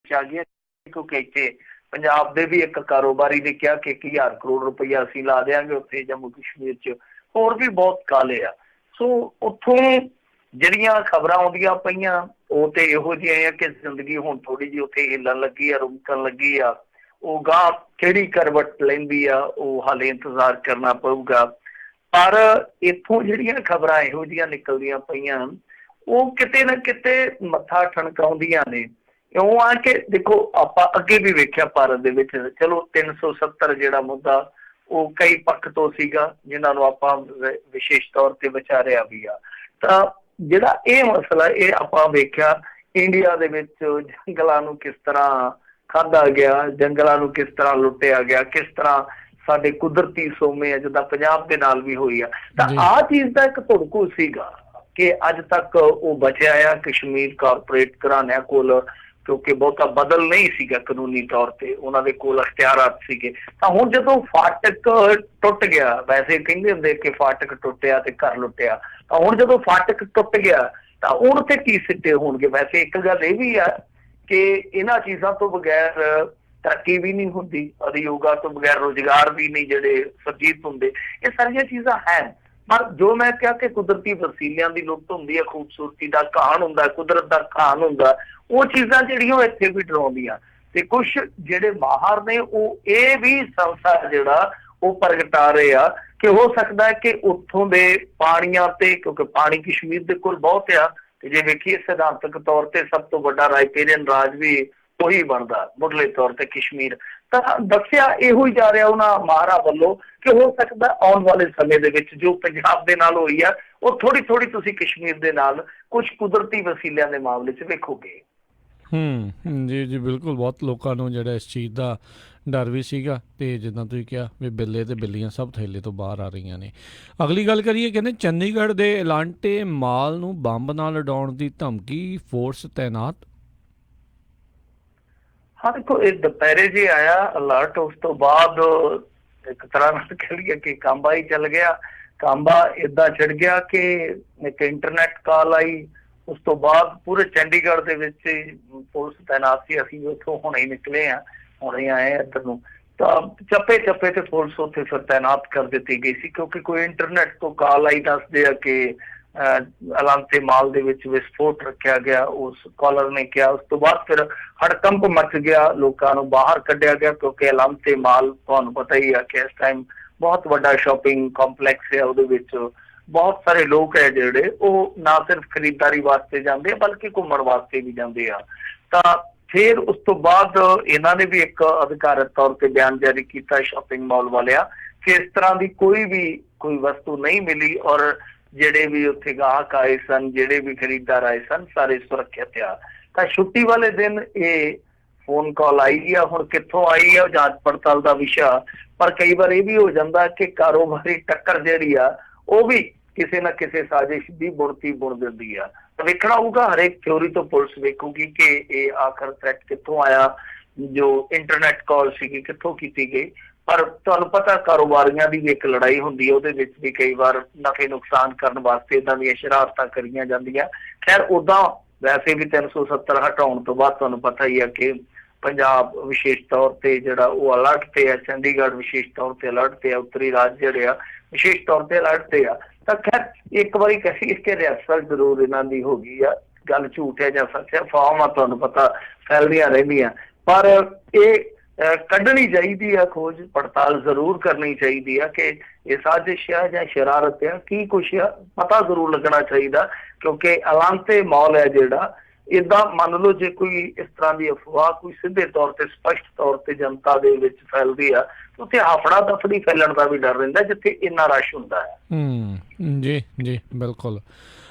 आ गया क्योंकि इत्थे पंजाब दे भी एक कारोबारी ने कहा कि 1,000 करोड़ रुपया असीं ला देंगे उत्थे जम्मू कश्मीर च, होर भी बहुत काले आ। सो उत्थों ਜਿਹੜੀਆਂ खबरां आउंदियां पईयां ਉਹ ਤੇ ਇਹੋ ਜਿਹੀਆਂ ਆ कि जिंदगी हुण थोड़ी जी उत्थे हिलन लगी आ, रुकन लगी आ। ਉਹ ਗਾਂਹ ਕਿਹੜੀ ਕਰਵਟ ਲੈਂਦੀ ਆ ਉਹ ਹਾਲੇ इंतजार करना पऊगा। पर इत्थों ਜਿਹੜੀਆਂ खबरां ਇਹੋ ਜਿਹੀਆਂ निकलदियां पईयां ਉਹ ਕਿਤੇ ਨਾ ਕਿਤੇ ਮੱਥਾ ਠਣਕਾਉਂਦੀਆਂ ਨੇ। ਇਉਂ ਆ ਕਿ ਦੇਖੋ ਆਪਾਂ ਅੱਗੇ ਵੀ ਵੇਖਿਆ ਭਾਰਤ ਦੇ ਵਿੱਚ, ਚਲੋ 370 ਜਿਹੜਾ ਮੁੱਦਾ ਉਹ ਕਈ ਪੱਖ ਤੋਂ ਸੀਗਾ ਜਿਨ੍ਹਾਂ ਨੂੰ ਆਪਾਂ ਵਿਸ਼ੇਸ਼ ਤੌਰ ਤੇ ਵਿਚਾਰਿਆ ਵੀ ਆ। ਤਾਂ ਜਿਹੜਾ ਇਹ ਮਸਲਾ ਇਹ ਆਪਾਂ ਵੇਖਿਆ ਇੰਡੀਆ ਦੇ ਵਿੱਚ ਜੰਗਲਾਂ ਨੂੰ ਕਿਸ ਤਰ੍ਹਾਂ ਖਾਧਾ ਗਿਆ, ਜੰਗਲਾਂ ਨੂੰ ਕਿਸ ਤਰ੍ਹਾਂ ਲੁੱਟਿਆ ਗਿਆ, ਕਿਸ ਤਰ੍ਹਾਂ ਸਾਡੇ ਕੁਦਰਤੀ ਸੋਮੇ ਆ ਜਿੱਦਾਂ ਪੰਜਾਬ ਦੇ ਨਾਲ ਵੀ ਹੋਈ ਆ। ਤਾਂ ਆਹ ਚੀਜ਼ ਦਾ ਇੱਕ ਧੁੜਕੂ ਸੀਗਾ ਕਿ ਅੱਜ ਤੱਕ ਉਹ ਬਚਿਆ ਆ ਕਸ਼ਮੀਰ ਕਾਰਪੋਰੇਟ ਘਰਾਣਿਆਂ ਕੋਲ, ਕਿਉਂਕਿ ਬਹੁਤਾ ਬਦਲ ਨਹੀਂ ਸੀਗਾ ਕਾਨੂੰਨੀ ਤੌਰ ਤੇ, ਉਹਨਾਂ ਦੇ ਕੋਲ ਅਖਤਿਆਰਾਤ ਸੀਗੇ। ਤਾਂ ਹੁਣ ਜਦੋਂ ਫਾਟਕ ਟੁੱਟ ਗਿਆ, ਵੈਸੇ ਕਹਿੰਦੇ ਹੁੰਦੇ ਕਿ ਫਾਟਕ ਟੁੱਟਿਆ ਤੇ ਘਰ ਲੁੱਟਿਆ, ਤਾਂ ਹੁਣ ਜਦੋਂ ਫਾਟਕ ਟੁੱਟ ਗਿਆ ਤਾਂ ਹੁਣ ਤੇ ਕੀ ਸਿੱਟੇ ਹੋਣਗੇ। ਵੈਸੇ ਇੱਕ ਗੱਲ ਇਹ ਵੀ ਆ ਕਿ ਇਹਨਾਂ ਚੀਜ਼ਾਂ ਤੋਂ ਬਗੈਰ ਤਰੱਕੀ ਵੀ ਨਹੀਂ ਹੁੰਦੀ, ਉਦਯੋਗਾਂ ਤੋਂ ਬਗੈਰ ਰੁਜ਼ਗਾਰ ਵੀ ਨਹੀਂ ਜਿਹੜੇ ਸਰਜੀਤ ਹੁੰਦੇ, ਇਹ ਸਾਰੀਆਂ ਚੀਜ਼ਾਂ ਹੈ। ਪਰ ਜੋ ਮੈਂ ਕਿਹਾ ਕਿ ਕੁਦਰਤੀ ਵਸੀਲਿਆਂ ਦੀ ਲੁੱਟ ਹੁੰਦੀ ਹੈ, ਖੂਬਸੂਰਤੀ ਦਾ ਕਹਾਣ ਹੁੰਦਾ, ਕੁਦਰਤ ਦਾ ਕਹਾਣ ਹੁੰਦਾ, ਉਹ ਚੀਜ਼ਾਂ ਜਿਹੜੀਆਂ ਉਹ ਇੱਥੇ ਵੀ ਡਰਾਉਂਦੀਆਂ। ਤੇ ਕੁਛ ਜਿਹੜੇ ਮਾਹਰ ਨੇ ਉਹ ਇਹ ਵੀ ਸੰਸਾ ਜਿਹੜਾ ਉਹ ਪ੍ਰਗਟਾ ਰਹੇ ਆ ਕਿ ਹੋ ਸਕਦਾ ਹੈ ਕਿ ਉੱਥੋਂ ਦੇ ਪਾਣੀਆਂ ਤੇ, ਕਿਉਂਕਿ ਪਾਣੀ ਕਸ਼ਮੀਰ ਦੇ ਕੋਲ ਬਹੁਤ ਆ, ਤੇ ਜੇ ਵੇਖੀਏ ਸਿਧਾਂਤਕ ਤੌਰ ਤੇ ਸਭ ਤੋਂ ਵੱਡਾ ਰਾਈਪੇਰੀਅਨ ਰਾਜ ਵੀ ਉਹੀ ਬਣਦਾ ਮੁੱਢਲੇ ਤੌਰ ਤੇ ਕਸ਼ਮੀਰ। ਤਾਂ ਦੱਸਿਆ ਇਹੋ ਹੀ ਜਾ ਰਿਹਾ ਉਹਨਾਂ ਮਾਹਰਾਂ ਵੱਲੋਂ ਕਿ ਹੋ ਸਕਦਾ ਆਉਣ ਵਾਲੇ ਸਮੇਂ ਦੇ ਵਿੱਚ ਜੋ ਪੰਜਾਬ ਦੇ ਨਾਲ ਹੋਈ ਆ ਉਹ ਥੋੜੀ ਥੋੜੀ ਤੁਸੀਂ ਕਸ਼ਮੀਰ ਦੇ ਨਾਲ ਕੁਝ ਕੁਦਰਤੀ ਵਸੀਲਿਆਂ ਦੇ ਮਾਮਲੇ 'ਚ ਵੇਖੋਗੇ। ਜੀ ਜੀ ਬਿਲਕੁਲ। ਬਹੁਤ ਲੋਕਾਂ ਨੂੰ ਜਿਹੜਾ ਇਸ ਚੀਜ਼ ਦਾ ਡਰ ਵੀ ਸੀਗਾ, ਅਤੇ ਜਿੱਦਾਂ ਤੁਸੀਂ ਕਿਹਾ ਵੀ ਬਿੱਲੇ ਅਤੇ ਬਿੱਲੀਆਂ ਸਭ ਥੈਲੇ ਤੋਂ ਬਾਹਰ ਆ ਰਹੀਆਂ ਨੇ। ਅਗਲੀ ਗੱਲ ਕਰੀਏ, ਕਹਿੰਦੇ ਚੰਡੀਗੜ੍ਹ ਦੇ ਇਲਾਂਟੇ ਮਾਲ ਨੂੰ ਬੰਬ ਨਾਲ ਉਡਾਉਣ ਦੀ ਧਮਕੀ, ਫੋਰਸ ਤੈਨਾਤ। ਹਾਂ ਦੇਖੋ, ਇਹ ਦੁਪਹਿਰੇ ਜੇ ਆਇਆ ਅਲਰਟ, ਉਸ ਤੋਂ ਬਾਅਦ ਇੱਕ ਤਰ੍ਹਾਂ ਨਾਲ ਕਹਿ ਲਈਏ ਕਿ ਕਾਂਬਾ ਹੀ ਚੱਲ ਗਿਆ। ਕਾਂਬਾ ਏਦਾਂ ਚੜ ਗਿਆ ਕਿ ਇੱਕ ਇੰਟਰਨੈਟ ਕਾਲ ਆਈ, ਉਸ ਤੋਂ ਬਾਅਦ ਪੂਰੇ ਚੰਡੀਗੜ੍ਹ ਦੇ ਵਿੱਚ ਪੁਲਿਸ ਤੈਨਾਤ ਸੀ। ਅਸੀਂ ਉੱਥੋਂ ਹੁਣੇ ਹੀ ਨਿਕਲੇ ਹਾਂ, ਹੁਣੇ ਆਏ ਇੱਧਰ ਨੂੰ, ਤਾਂ ਚੱਪੇ ਚੱਪੇ ਤੇ ਪੁਲਿਸ ਉੱਥੇ ਫਿਰ ਤੈਨਾਤ ਕਰ ਦਿੱਤੀ ਗਈ ਸੀ, ਕਿਉਂਕਿ ਕੋਈ ਇੰਟਰਨੈਟ ਤੋਂ ਕਾਲ ਆਈ, ਦੱਸਦੇ ਆ ਕਿ ਅਲਾਂਤੇ ਮਾਲ ਦੇ ਵਿੱਚ ਵਿਸਫੋਟ ਰੱਖਿਆ ਗਿਆ, ਉਸ ਕਾਲਰ ਨੇ ਕਿਹਾ। ਉਸ ਤੋਂ ਬਾਅਦ ਫਿਰ ਹੜਕੰਪ ਮਚ ਗਿਆ, ਲੋਕਾਂ ਨੂੰ ਬਾਹਰ ਕੱਢਿਆ ਗਿਆ, ਕਿਉਂਕਿ ਅਲਾਂਤੇ ਮਾਲ ਤੁਹਾਨੂੰ ਪਤਾ ਹੀ ਆ ਕਿ ਇਸ ਟਾਈਮ ਬਹੁਤ ਵੱਡਾ ਸ਼ਾਪਿੰਗ ਕੰਪਲੈਕਸ ਹੈ, ਉਹਦੇ ਵਿੱਚ ਬਹੁਤ ਸਾਰੇ ਲੋਕ ਹੈ ਜਿਹੜੇ ਉਹ ਨਾ ਸਿਰਫ ਖਰੀਦਦਾਰੀ ਵਾਸਤੇ ਜਾਂਦੇ ਆ ਬਲਕਿ ਘੁੰਮਣ ਵਾਸਤੇ ਵੀ ਜਾਂਦੇ ਆ। ਤਾਂ ਫਿਰ ਉਸ ਤੋਂ ਬਾਅਦ ਇਹਨਾਂ ਨੇ ਵੀ ਇੱਕ ਅਧਿਕਾਰਤ ਤੌਰ ਤੇ ਬਿਆਨ ਜਾਰੀ ਕੀਤਾ ਸ਼ਾਪਿੰਗ ਮਾਲ ਵਾਲਿਆਂ ਕਿ ਇਸ ਤਰ੍ਹਾਂ ਦੀ ਕੋਈ ਵਸਤੂ ਨਹੀਂ ਮਿਲੀ, ਔਰ ਜਿਹੜੇ ਵੀ ਉੱਥੇ ਗਾਹਕ ਆਏ ਸਨ, ਜਿਹੜੇ ਵੀ ਖਰੀਦਦਾਰ ਆਏ ਸਨ, ਸਾਰੇ ਸੁਰੱਖਿਅਤ ਆ। ਤਾਂ ਛੁੱਟੀ ਵਾਲੇ ਦਿਨ ਇਹ ਫੋਨ ਕਾਲ ਆਈ ਆ, ਹੁਣ ਕਿੱਥੋਂ ਆਈ ਆ ਜਾਂਚ ਪੜਤਾਲ ਦਾ ਵਿਸ਼ਾ। ਪਰ ਕਈ ਵਾਰ ਇਹ ਵੀ ਹੋ ਜਾਂਦਾ ਕਿ ਕਾਰੋਬਾਰੀ ਟੱਕਰ ਜਿਹੜੀ ਆ ਉਹ ਵੀ ਕਿਸੇ ਨਾ ਕਿਸੇ ਸਾਜ਼ਿਸ਼ ਦੀ ਬੁਣਤੀ ਬੁਣ ਦਿੰਦੀ ਆ। ਵੇਖਣਾ ਹੋਊਗਾ, ਹਰੇਕ ਥਿਊਰੀ ਤੋਂ ਪੁਲਿਸ ਵੇਖੂਗੀ ਕਿ ਇਹ ਆਖਰ ਥ੍ਰੈਟ ਕਿੱਥੋਂ ਆਇਆ, ਜੋ ਇੰਟਰਨੈਟ ਕਾਲ ਸੀਗੀ ਕਿੱਥੋਂ ਕੀਤੀ ਗਈ। ਪਰ ਤੁਹਾਨੂੰ ਪਤਾ ਕਾਰੋਬਾਰੀਆਂ ਦੀ ਵੀ ਇੱਕ ਲੜਾਈ ਹੁੰਦੀ ਹੈ, ਉਹਦੇ ਵਿੱਚ ਵੀ ਕਈ ਵਾਰ ਨਫੇ ਨੁਕਸਾਨ ਕਰਨ ਵਾਸਤੇ ਇੱਦਾਂ ਦੀਆਂ ਸ਼ਰਾਰਤਾਂ ਕਰੀਆਂ ਜਾਂਦੀਆਂ। ਖੈਰ ਉੱਦਾਂ ਵੈਸੇ ਵੀ 370 ਹਟਾਉਣ ਤੋਂ ਬਾਅਦ ਤੁਹਾਨੂੰ ਪਤਾ ਹੀ ਆ ਕਿ ਪੰਜਾਬ ਵਿਸ਼ੇਸ਼ ਤੌਰ ਤੇ ਜਿਹੜਾ ਉਹ ਅਲਰਟ ਤੇ ਆ, ਚੰਡੀਗੜ੍ਹ ਵਿਸ਼ੇਸ਼ ਤੌਰ ਤੇ ਅਲਰਟ ਤੇ ਆ, ਉੱਤਰੀ ਰਾਜ ਜਿਹੜੇ ਆ ਵਿਸ਼ੇਸ਼ ਤੌਰ ਤੇ ਅਲਰਟ ਤੇ ਆ। ਤਾਂ ਖੈਰ ਇੱਕ ਵਾਰੀ ਕਹੀ ਕਿ ਰਿਹਰਸਲ ਜ਼ਰੂਰ ਇਹਨਾਂ ਦੀ ਹੋ ਗਈ ਆ, ਗੱਲ ਝੂਠ ਹੈ ਜਾਂ ਸੱਚ ਹੈ, ਫਾਰਮ ਆ ਤੁਹਾਨੂੰ ਪਤਾ ਫੈਲਦੀਆਂ ਰਹਿੰਦੀਆਂ, ਪਰ ਇਹ ਕੱਢਣੀ ਚਾਹੀਦੀ ਆ, ਖੋਜ ਪੜਤਾਲ ਜ਼ਰੂਰ ਕਰਨੀ ਚਾਹੀਦੀ ਆ ਕਿ ਇਹ ਸਾਜ਼ਿਸ਼ ਆ ਜਾਂ ਸ਼ਰਾਰਤ ਆ, ਕੀ ਕੁਛ ਆ, ਪਤਾ ਜ਼ਰੂਰ ਲੱਗਣਾ ਚਾਹੀਦਾ। ਕਿਉਂਕਿ ਅਲਾਂਤੇ ਮਾਲ ਹੈ ਜਿਹੜਾ, ਏਦਾਂ ਮੰਨ ਲਓ ਜੇ ਕੋਈ ਇਸ ਤਰ੍ਹਾਂ ਦੀ ਅਫਵਾਹ ਕੋਈ ਸਿੱਧੇ ਤੌਰ ਤੇ ਸਪਸ਼ਟ ਤੌਰ ਤੇ ਜਨਤਾ ਦੇ ਵਿੱਚ ਫੈਲਦੀ ਆ, ਉੱਥੇ ਹਫੜਾ ਦਫੜੀ ਫੈਲਣ ਦਾ ਵੀ ਡਰ ਰਹਿੰਦਾ ਜਿੱਥੇ ਇੰਨਾ ਰਸ਼ ਹੁੰਦਾ ਹੈ। ਜੀ ਜੀ ਬਿਲਕੁਲ।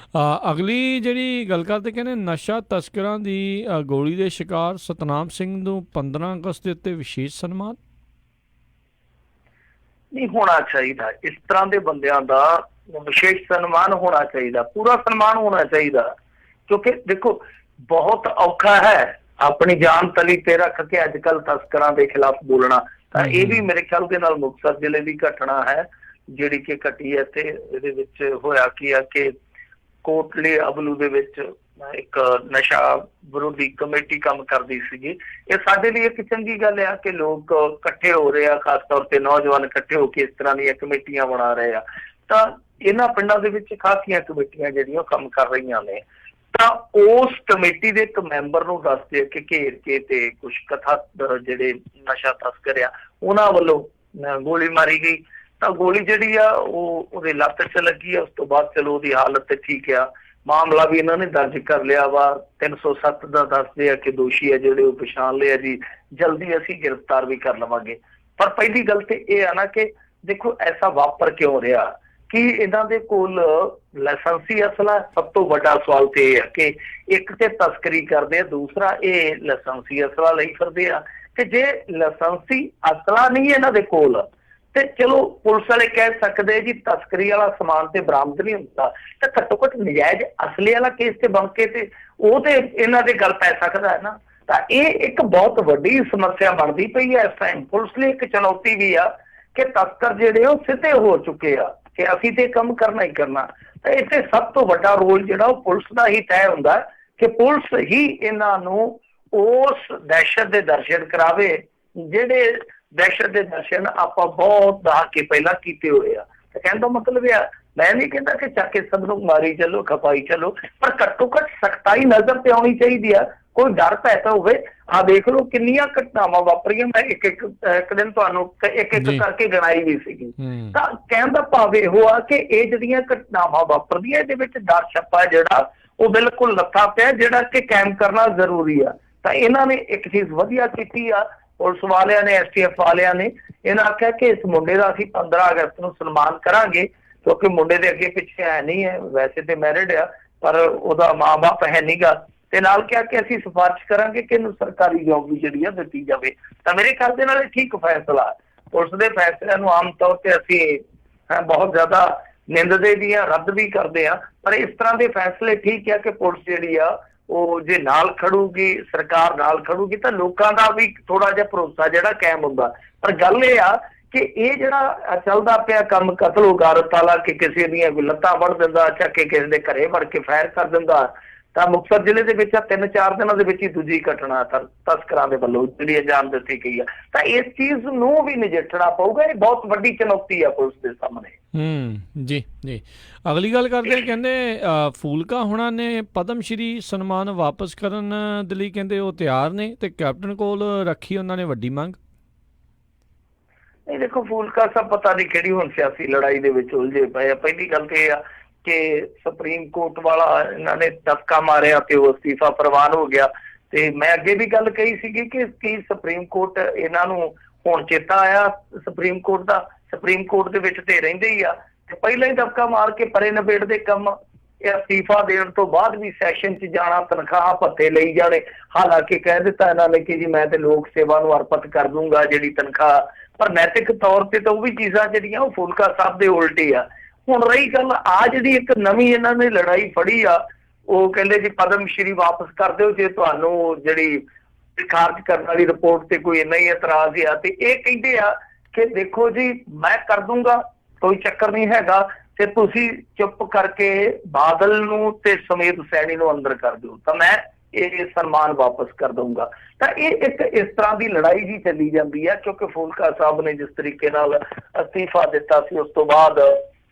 ਅਗਲੀ ਜਿਹੜੀ ਗੱਲ ਕਰਦੇ, ਕਹਿੰਦੇ ਨਸ਼ਾ ਤਸਕਰਾਂ ਦੀ ਗੋਲੀ ਦੇ ਸ਼ਿਕਾਰ ਸਤਨਾਮ ਸਿੰਘ ਨੂੰ 15 ਅਗਸਤ ਦੇ ਉੱਤੇ ਵਿਸ਼ੇਸ਼ ਸਨਮਾਨ। ਨਹੀਂ ਹੋਣਾ ਚਾਹੀਦਾ, ਇਸ ਤਰ੍ਹਾਂ ਦੇ ਬੰਦਿਆਂ ਦਾ ਵਿਸ਼ੇਸ਼ ਸਨਮਾਨ ਹੋਣਾ ਚਾਹੀਦਾ, ਪੂਰਾ ਸਨਮਾਨ ਹੋਣਾ ਚਾਹੀਦਾ। ਕਿਉਂਕਿ ਦੇਖੋ ਬਹੁਤ ਔਖਾ ਹੈ ਆਪਣੀ ਜਾਨ ਤਲੀ ਤੇ ਰੱਖ ਕੇ ਅੱਜ ਕੱਲ੍ਹ ਤਸਕਰਾਂ ਦੇ ਖਿਲਾਫ ਬੋਲਣਾ। ਤਾਂ ਇਹ ਵੀ ਮੇਰੇ ਖਿਆਲ ਦੇ ਨਾਲ ਮੁਕਤਸਰ ਜ਼ਿਲ੍ਹੇ ਦੀ ਘਟਨਾ ਹੈ ਜਿਹੜੀ ਕਿ ਘਟੀ ਹੈ, ਤੇ ਇਹਦੇ ਵਿੱਚ ਹੋਇਆ ਕੀ ਆ ਕਿ ਕੋਟਲੇ ਅਬਲੂ ਦੇ ਵਿੱਚ ਇੱਕ ਨਸ਼ਾ ਵਿਰੋਧੀ ਕਮੇਟੀ ਕੰਮ ਕਰਦੀ ਸੀਗੀ। ਇਹ ਸਾਡੇ ਲਈ ਇੱਕ ਚੰਗੀ ਗੱਲ ਆ ਕਿ ਲੋਕ ਇਕੱਠੇ ਹੋ ਰਹੇ ਆ, ਖਾਸ ਤੌਰ ਤੇ ਨੌਜਵਾਨ ਇਕੱਠੇ ਹੋ ਕੇ ਇਸ ਤਰ੍ਹਾਂ ਦੀਆਂ ਕਮੇਟੀਆਂ ਬਣਾ ਰਹੇ ਆ। ਤਾਂ ਇਹਨਾਂ ਪਿੰਡਾਂ ਦੇ ਵਿੱਚ ਖਾਸੀਆਂ ਕਮੇਟੀਆਂ ਜਿਹੜੀਆਂ ਉਹ ਕੰਮ ਕਰ ਰਹੀਆਂ ਨੇ। ਤਾਂ ਉਸ ਕਮੇਟੀ ਦੇ ਇੱਕ ਮੈਂਬਰ ਨੂੰ ਦੱਸਦੇ ਕਿ ਘੇਰ ਕੇ ਤੇ ਕੁਛ ਕਥਾ ਜਿਹੜੇ ਨਸ਼ਾ ਤਸਕਰ ਆ ਉਹਨਾਂ ਵੱਲੋਂ ਗੋਲੀ ਮਾਰੀ ਗਈ। ਤਾਂ ਗੋਲੀ ਜਿਹੜੀ ਆ ਉਹ ਉਹਦੇ ਲੱਤ 'ਚ ਲੱਗੀ ਆ। ਉਸ ਤੋਂ ਬਾਅਦ ਚਲੋ ਉਹਦੀ ਹਾਲਤ ਤੇ ਠੀਕ ਆ। ਮਾਮਲਾ ਵੀ ਇਹਨਾਂ ਨੇ ਦਰਜ ਕਰ ਲਿਆ ਵਾ। 307 ਦਾ ਦੱਸਦੇ ਆ ਕਿ ਦੋਸ਼ੀ ਆ ਜਿਹੜੇ ਉਹ ਪਛਾਣ ਲਿਆ ਜੀ। ਜਲਦੀ ਅਸੀਂ ਗ੍ਰਿਫਤਾਰ ਵੀ ਕਰ ਲਵਾਂਗੇ। ਪਰ ਪਹਿਲੀ ਗੱਲ ਤੇ ਇਹ ਆ ਨਾ ਕਿ ਦੇਖੋ ਐਸਾ ਵਾਪਰ ਕਿਉਂ ਰਿਹਾ? ਕਿ ਇਹਨਾਂ ਦੇ ਕੋਲ ਲਾਇਸੈਂਸੀ ਅਸਲਾ? ਸਭ ਤੋਂ ਵੱਡਾ ਸਵਾਲ ਤੇ ਇਹ ਆ ਕਿ ਇੱਕ ਤੇ ਤਸਕਰੀ ਕਰਦੇ ਆ, ਦੂਸਰਾ ਇਹ ਲਾਇਸੈਂਸੀ ਅਸਲਾ ਲਈ ਫਿਰਦੇ ਆ। ਕਿ ਜੇ ਲਾਇਸੈਂਸੀ ਅਸਲਾ ਨਹੀਂ ਇਹਨਾਂ ਦੇ ਕੋਲ ਤੇ ਚਲੋ ਪੁਲਿਸ ਵਾਲੇ ਕਹਿ ਸਕਦੇ ਜੀ ਤਸਕਰੀ ਵਾਲਾ ਸਮਾਨ ਤੇ ਬਰਾਮਦ ਨਹੀਂ ਹੁੰਦਾ, ਤਾਂ ਘੱਟੋ ਘੱਟ ਨਜਾਇਜ਼ ਅਸਲੇ ਵਾਲਾ ਕੇਸ ਤੇ ਬਣ ਕੇ ਤੇ ਉਹ ਤੇ ਇਹਨਾਂ ਦੇ ਗੱਲ ਪੈ ਸਕਦਾ ਹੈ ਨਾ। ਤਾਂ ਇਹ ਇੱਕ ਬਹੁਤ ਵੱਡੀ ਸਮੱਸਿਆ ਬਣਦੀ ਪਈ ਹੈ ਇਸ ਟਾਈਮ। ਪੁਲਿਸ ਲਈ ਇੱਕ ਚੁਣੌਤੀ ਵੀ ਆ ਕਿ ਤਸਕਰ ਜਿਹੜੇ ਉਹ ਸਿੱਧੇ ਹੋ ਚੁੱਕੇ ਆ ਕਿ ਅਸੀਂ ਤੇ ਕੰਮ ਕਰਨਾ ਹੀ ਕਰਨਾ। ਤਾਂ ਇੱਥੇ ਸਭ ਤੋਂ ਵੱਡਾ ਰੋਲ ਜਿਹੜਾ ਉਹ ਪੁਲਿਸ ਦਾ ਹੀ ਤੈਅ ਹੁੰਦਾ ਕਿ ਪੁਲਿਸ ਹੀ ਇਹਨਾਂ ਨੂੰ ਉਸ ਦਹਿਸ਼ਤ ਦੇ ਦਰਸ਼ਨ ਕਰਾਵੇ ਜਿਹੜੇ ਦਹਿਸ਼ਤ ਦੇ ਦਰਸ਼ਨ ਆਪਾਂ ਬਹੁਤ ਦਹਾਕੇ ਪਹਿਲਾਂ ਕੀਤੇ ਹੋਏ ਆ। ਤੇ ਕਹਿਣ ਦਾ ਮਤਲਬ ਇਹ ਆ, ਮੈਂ ਨਹੀਂ ਕਹਿੰਦਾ ਕਿ ਚੱਕ ਕੇ ਸਭ ਨੂੰ ਮਾਰੀ ਚੱਲੋ, ਖਪਾਈ ਚੱਲੋ, ਪਰ ਘੱਟੋ ਘੱਟ ਸਖਤਾਈ ਨਜ਼ਰ ਤੇ ਆਉਣੀ ਚਾਹੀਦੀ ਆ। ਕੋਈ ਡਰ ਭੈ ਤਾਂ ਹੋਵੇ। ਆਹ ਦੇਖ ਲਓ ਕਿੰਨੀਆਂ ਘਟਨਾਵਾਂ ਵਾਪਰੀਆਂ। ਮੈਂ ਇੱਕ ਦਿਨ ਤੁਹਾਨੂੰ ਇੱਕ ਕਰਕੇ ਗਿਣਾਈ ਵੀ ਸੀਗੀ। ਤਾਂ ਕਹਿਣ ਦਾ ਭਾਵ ਇਹੋ ਆ ਕਿ ਇਹ ਜਿਹੜੀਆਂ ਘਟਨਾਵਾਂ ਵਾਪਰਦੀਆਂ ਇਹਦੇ ਵਿੱਚ ਡਰ ਛੱਪਾ ਜਿਹੜਾ ਉਹ ਬਿਲਕੁਲ ਲੱਥਾ ਪਿਆ, ਜਿਹੜਾ ਕਿ ਕਾਇਮ ਕਰਨਾ ਜ਼ਰੂਰੀ ਆ। ਤਾਂ ਇਹਨਾਂ ਨੇ ਇੱਕ ਚੀਜ਼ ਵਧੀਆ ਕੀਤੀ ਆ ਪੁਲਿਸ ਵਾਲਿਆਂ ਨੇ, STF ਵਾਲਿਆਂ ਨੇ। ਇਹਨਾਂ ਆਖਿਆ ਕਿ ਇਸ ਮੁੰਡੇ ਦਾ ਅਸੀਂ 15 ਅਗਸਤ ਨੂੰ ਸਨਮਾਨ ਕਰਾਂਗੇ, ਕਿਉਂਕਿ ਮੁੰਡੇ ਦੇ ਅੱਗੇ ਪਿੱਛੇ ਹੈ ਨਹੀਂ ਹੈ, ਵੈਸੇ ਤੇ ਮੈਰਿਡ ਆ ਪਰ ਉਹਦਾ ਮਾਂ-ਬਾਪ ਹੈ ਨੀਗਾ। ਤੇ ਨਾਲ ਕਿਹਾ ਕਿ ਅਸੀਂ ਸਿਫਾਰਿਸ਼ ਕਰਾਂਗੇ ਕਿ ਇਹਨੂੰ ਸਰਕਾਰੀ ਜੌਬ ਵੀ ਜਿਹੜੀ ਆ ਦਿੱਤੀ ਜਾਵੇ। ਤਾਂ ਮੇਰੇ ਖਿਆਲ ਦੇ ਨਾਲ ਇਹ ਠੀਕ ਫੈਸਲਾ। ਪੁਲਿਸ ਦੇ ਫੈਸਲਿਆਂ ਨੂੰ ਆਮ ਤੌਰ ਤੇ ਅਸੀਂ ਬਹੁਤ ਜ਼ਿਆਦਾ ਨਿੰਦਦੇ ਵੀ ਆ, ਰੱਦ ਵੀ ਕਰਦੇ ਆ, ਪਰ ਇਸ ਤਰ੍ਹਾਂ ਦੇ ਫੈਸਲੇ ਠੀਕ ਆ ਕਿ ਪੁਲਿਸ ਜਿਹੜੀ ਆ ਉਹ ਜੇ ਨਾਲ ਖੜੂਗੀ, ਸਰਕਾਰ ਨਾਲ ਖੜੂਗੀ ਤਾਂ ਲੋਕਾਂ ਦਾ ਵੀ ਥੋੜਾ ਜਿਹਾ ਭਰੋਸਾ ਜਿਹੜਾ ਕਾਇਮ ਹੁੰਦਾ। ਪਰ ਗੱਲ ਇਹ ਆ ਕਿ ਇਹ ਜਿਹੜਾ ਚੱਲਦਾ ਪਿਆ ਕੰਮ ਕਤਲ ਗਾਰਤ ਵਾਲਾ ਕਿ ਕਿਸੇ ਦੀਆਂ ਲੱਤਾਂ ਵੱਢ ਦਿੰਦਾ, ਚੱਕ ਕੇ ਕਿਸੇ ਦੇ ਘਰੇ ਵੜ ਕੇ ਫਾਇਰ ਕਰ ਦਿੰਦਾ, ਤਾਂ ਮੁਕਤਸਰ ਜ਼ਿਲ੍ਹੇ ਦੇ ਵਿੱਚ 3-4 ਦਿਨਾਂ ਦੇ ਵਿੱਚ ਹੀ ਦੂਜੀ ਘਟਨਾ ਤਸਕਰਾਂ ਦੇ ਵੱਲੋਂ ਜਿਹੜੀ ਅੰਜਾਮ ਦਿੱਤੀ ਗਈ ਆ। ਤਾਂ ਇਸ ਚੀਜ਼ ਨੂੰ ਵੀ ਨਜਿੱਠਣਾ ਪਊਗਾ। ਇਹ ਬਹੁਤ ਵੱਡੀ ਚੁਣੌਤੀ ਆ ਪੁਲਿਸ ਦੇ ਸਾਹਮਣੇ। ਜੀ ਜੀ। ਅਗਲੀ ਗੱਲ ਕਰਦੇ ਕਹਿੰਦੇ ਫੂਲਕਾ ਹੋਣਾ ਨੇ ਪਦਮ ਸ਼੍ਰੀ ਸਨਮਾਨ ਵਾਪਸ ਕਰਨ ਦੇ ਲਈ ਕਹਿੰਦੇ ਉਹ ਤਿਆਰ ਨੇ ਤੇ ਕੈਪਟਨ ਕੋਲ ਰੱਖੀ ਉਹਨਾਂ ਨੇ ਵੱਡੀ ਮੰਗ। ਨਹੀਂ ਦੇਖੋ, ਫੂਲਕਾ ਸਾਹਿਬ ਪਤਾ ਨਹੀਂ ਕਿਹੜੀ ਹੁਣ ਸਿਆਸੀ ਲੜਾਈ ਦੇ ਵਿੱਚ ਉਲਝੇ ਪਏ ਆ। ਪਹਿਲੀ ਗੱਲ ਤੇ ਇਹ ਆ ਕਿ ਸੁਪਰੀਮ ਕੋਰਟ ਵਾਲਾ ਇਹਨਾਂ ਨੇ ਦਬਕਾ ਮਾਰਿਆ ਤੇ ਉਹ ਅਸਤੀਫਾ ਪ੍ਰਵਾਨ ਹੋ ਗਿਆ। ਤੇ ਮੈਂ ਅੱਗੇ ਵੀ ਗੱਲ ਕਹੀ ਸੀਗੀ ਕਿ ਕੀ ਸੁਪਰੀਮ ਕੋਰਟ ਇਹਨਾਂ ਨੂੰ ਹੁਣ ਚੇਤਾ ਆਇਆ ਸੁਪਰੀਮ ਕੋਰਟ ਦਾ? ਸੁਪਰੀਮ ਕੋਰਟ ਦੇ ਵਿੱਚ ਤੇ ਰਹਿੰਦੇ ਹੀ ਆ ਤੇ ਪਹਿਲਾਂ ਹੀ ਦਬਕਾ ਮਾਰ ਕੇ ਪਰੇ ਨਿਬੇੜ ਦੇ ਕੰਮ। ਇਹ ਅਸਤੀਫਾ ਦੇਣ ਤੋਂ ਬਾਅਦ ਵੀ ਸੈਸ਼ਨ 'ਚ ਜਾਣਾ, ਤਨਖਾਹ ਭੱਤੇ ਲਈ ਜਾਣੇ। ਹਾਲਾਂਕਿ ਕਹਿ ਦਿੱਤਾ ਇਹਨਾਂ ਨੇ ਕਿ ਜੀ ਮੈਂ ਤੇ ਲੋਕ ਸੇਵਾ ਨੂੰ ਅਰਪਿਤ ਕਰ ਦੂੰਗਾ ਜਿਹੜੀ ਤਨਖਾਹ, ਪਰ ਨੈਤਿਕ ਤੌਰ ਤੇ ਤਾਂ ਉਹ ਵੀ ਚੀਜ਼ਾਂ ਜਿਹੜੀਆਂ ਉਹ ਫੂਲਕਾ ਸਾਹਿਬ ਦੇ ਉਲਟੀ ਆ। ਹੁਣ ਰਹੀ ਗੱਲ ਆ ਜਿਹੜੀ ਇੱਕ ਨਵੀਂ ਇਹਨਾਂ ਨੇ ਲੜਾਈ ਫੜੀ ਆ, ਉਹ ਕਹਿੰਦੇ ਜੀ ਪਦਮ ਸ਼੍ਰੀ ਵਾਪਸ ਕਰ ਦਿਓ ਜੇ ਤੁਹਾਨੂੰ ਜਿਹੜੀ ਖਾਰਜ ਕਰਨ ਵਾਲੀ ਰਿਪੋਰਟ ਤੇ ਕੋਈ ਇੰਨਾ ਹੀ ਇਤਰਾਜ਼ ਆ। ਤੇ ਇਹ ਕਹਿੰਦੇ ਆ ਕਿ ਦੇਖੋ ਜੀ ਮੈਂ ਕਰ ਦੂੰਗਾ, ਕੋਈ ਚੱਕਰ ਨਹੀਂ ਹੈਗਾ, ਤੇ ਤੁਸੀਂ ਚੁੱਪ ਕਰਕੇ ਬਾਦਲ ਨੂੰ ਤੇ ਸਮੇਤ ਸੈਣੀ ਨੂੰ ਅੰਦਰ ਕਰ ਦਿਓ ਤਾਂ ਮੈਂ ਇਹ ਸਨਮਾਨ ਵਾਪਸ ਕਰ ਦਊਂਗਾ। ਤਾਂ ਇਹ ਇੱਕ ਇਸ ਤਰ੍ਹਾਂ ਦੀ ਲੜਾਈ ਜੀ ਚੱਲੀ ਜਾਂਦੀ ਹੈ, ਕਿਉਂਕਿ ਫੂਲਕਾ ਸਾਹਿਬ ਨੇ ਜਿਸ ਤਰੀਕੇ ਨਾਲ ਅਸਤੀਫਾ ਦਿੱਤਾ ਸੀ ਉਸ ਤੋਂ ਬਾਅਦ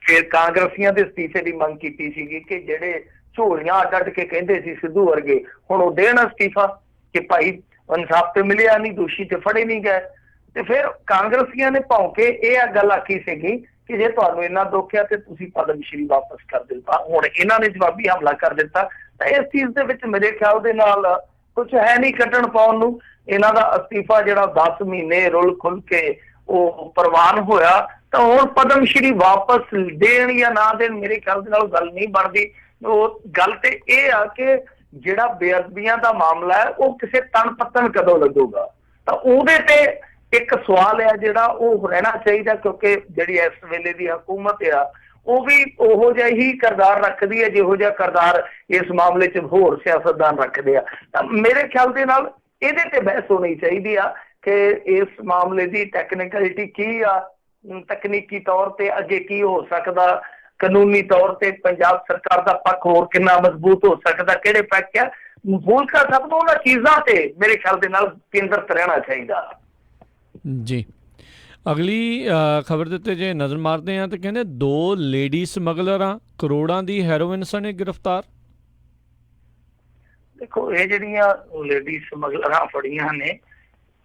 ਫਿਰ ਕਾਂਗਰਸੀਆਂ ਦੇ ਅਸਤੀਫੇ ਦੀ ਮੰਗ ਕੀਤੀ ਸੀਗੀ ਕਿ ਜਿਹੜੇ ਝੋਲੀਆਂ ਅੱਡ ਕੇ ਕਹਿੰਦੇ ਸੀ ਸਿੱਧੂ ਵਰਗੇ, ਹੁਣ ਉਹ ਦੇਣ ਅਸਤੀਫਾ ਕਿ ਭਾਈ ਇਨਸਾਫ ਤੇ ਮਿਲਿਆ ਨਹੀਂ, ਦੋਸ਼ੀ ਤੇ ਫੜੇ ਨਹੀਂ ਗਏ। ਤੇ ਫਿਰ ਕਾਂਗਰਸੀਆਂ ਨੇ ਭੌਂਕੇ ਇਹ ਗੱਲ ਆਖੀ ਸੀਗੀ ਕਿ ਜੇ ਤੁਹਾਨੂੰ ਇੰਨਾ ਦੁੱਖ ਆ ਤੇ ਤੁਸੀਂ ਪਦਮ ਸ਼੍ਰੀ ਵਾਪਸ ਕਰ ਦਿੱਤਾ। ਹੁਣ ਇਹਨਾਂ ਨੇ ਜਵਾਬੀ ਹਮਲਾ ਕਰ ਦਿੱਤਾ। ਤਾਂ ਇਸ ਚੀਜ਼ ਦੇ ਵਿੱਚ ਮੇਰੇ ਖਿਆਲ ਦੇ ਨਾਲ ਕੁਝ ਹੈ ਨਹੀਂ ਕੱਢਣ ਪਾਉਣ ਨੂੰ। ਇਹਨਾਂ ਦਾ ਅਸਤੀਫਾ ਜਿਹੜਾ 10 ਮਹੀਨੇ ਰੁਲ ਖੁੱਲ ਕੇ ਉਹ ਪ੍ਰਵਾਨ ਹੋਇਆ, ਤਾਂ ਹੁਣ ਪਦਮ ਸ਼੍ਰੀ ਵਾਪਸ ਦੇਣ ਜਾਂ ਨਾ ਦੇਣ ਮੇਰੇ ਖਿਆਲ ਦੇ ਨਾਲ ਗੱਲ ਨਹੀਂ ਬਣਦੀ। ਉਹ ਗੱਲ ਤੇ ਇਹ ਆ ਕਿ ਜਿਹੜਾ ਬੇਅਦਬੀਆਂ ਦਾ ਮਾਮਲਾ ਹੈ ਉਹ ਕਿਸੇ ਤਣ ਪੱਤਣ ਕਦੋਂ ਲੱਗੂਗਾ, ਤਾਂ ਉਹਦੇ ਤੇ ਇੱਕ ਸਵਾਲ ਹੈ ਜਿਹੜਾ ਉਹ ਰਹਿਣਾ ਚਾਹੀਦਾ, ਕਿਉਂਕਿ ਜਿਹੜੀ ਇਸ ਵੇਲੇ ਦੀ ਹਕੂਮਤ ਆ ਉਹ ਵੀ ਉਹੋ ਜਿਹਾ ਹੀ ਕਿਰਦਾਰ ਰੱਖਦੀ ਹੈ ਜਿਹੋ ਜਿਹਾ ਕਿਰਦਾਰ ਇਸ ਮਾਮਲੇ 'ਚ ਹੋਰ ਸਿਆਸਤਦਾਨ ਰੱਖਦੇ ਆ। ਤਾਂ ਮੇਰੇ ਖਿਆਲ ਦੇ ਨਾਲ ਇਹਦੇ ਤੇ ਬਹਿਸ ਹੋਣੀ ਚਾਹੀਦੀ ਆ ਕਿ ਇਸ ਮਾਮਲੇ ਦੀ ਟੈਕਨੀਕਲਿਟੀ ਕੀ ਆ, ਤਕਨੀਕੀ ਤੌਰ ਤੇ ਅੱਗੇ ਕੀ ਹੋ ਸਕਦਾ, ਕਾਨੂੰਨੀ ਤੌਰ ਤੇ ਪੰਜਾਬ ਸਰਕਾਰ ਦਾ ਪੱਖ ਹੋਰ ਕਿੰਨਾ ਮਜ਼ਬੂਤ ਹੋ ਸਕਦਾ, ਕਿਹੜੇ ਪੱਖ ਆ, ਮੁਲਕਾ ਸਭ ਨੂੰ ਉਹਨਾਂ ਚੀਜ਼ਾਂ ਤੇ ਮੇਰੇ ਖਿਆਲ ਦੇ ਨਾਲ ਕੇਂਦਰਿਤ ਰਹਿਣਾ ਚਾਹੀਦਾ ਜੀ। ਅਗਲੀ ਖਬਰ ਦੇ ਉੱਤੇ ਜੇ ਨਜ਼ਰ ਮਾਰਦੇ ਹਾਂ ਤਾਂ ਕਹਿੰਦੇ 2 ਲੇਡੀ ਸਮਗਲਰਾਂ ਕਰੋੜਾਂ ਦੀ ਹੈਰੋਇਨ ਸਣੇ ਗ੍ਰਿਫਤਾਰ। ਦੇਖੋ ਇਹ ਜਿਹੜੀਆਂ ਲੇਡੀ ਸਮਗਲਰਾਂ ਫੜੀਆਂ ਨੇ,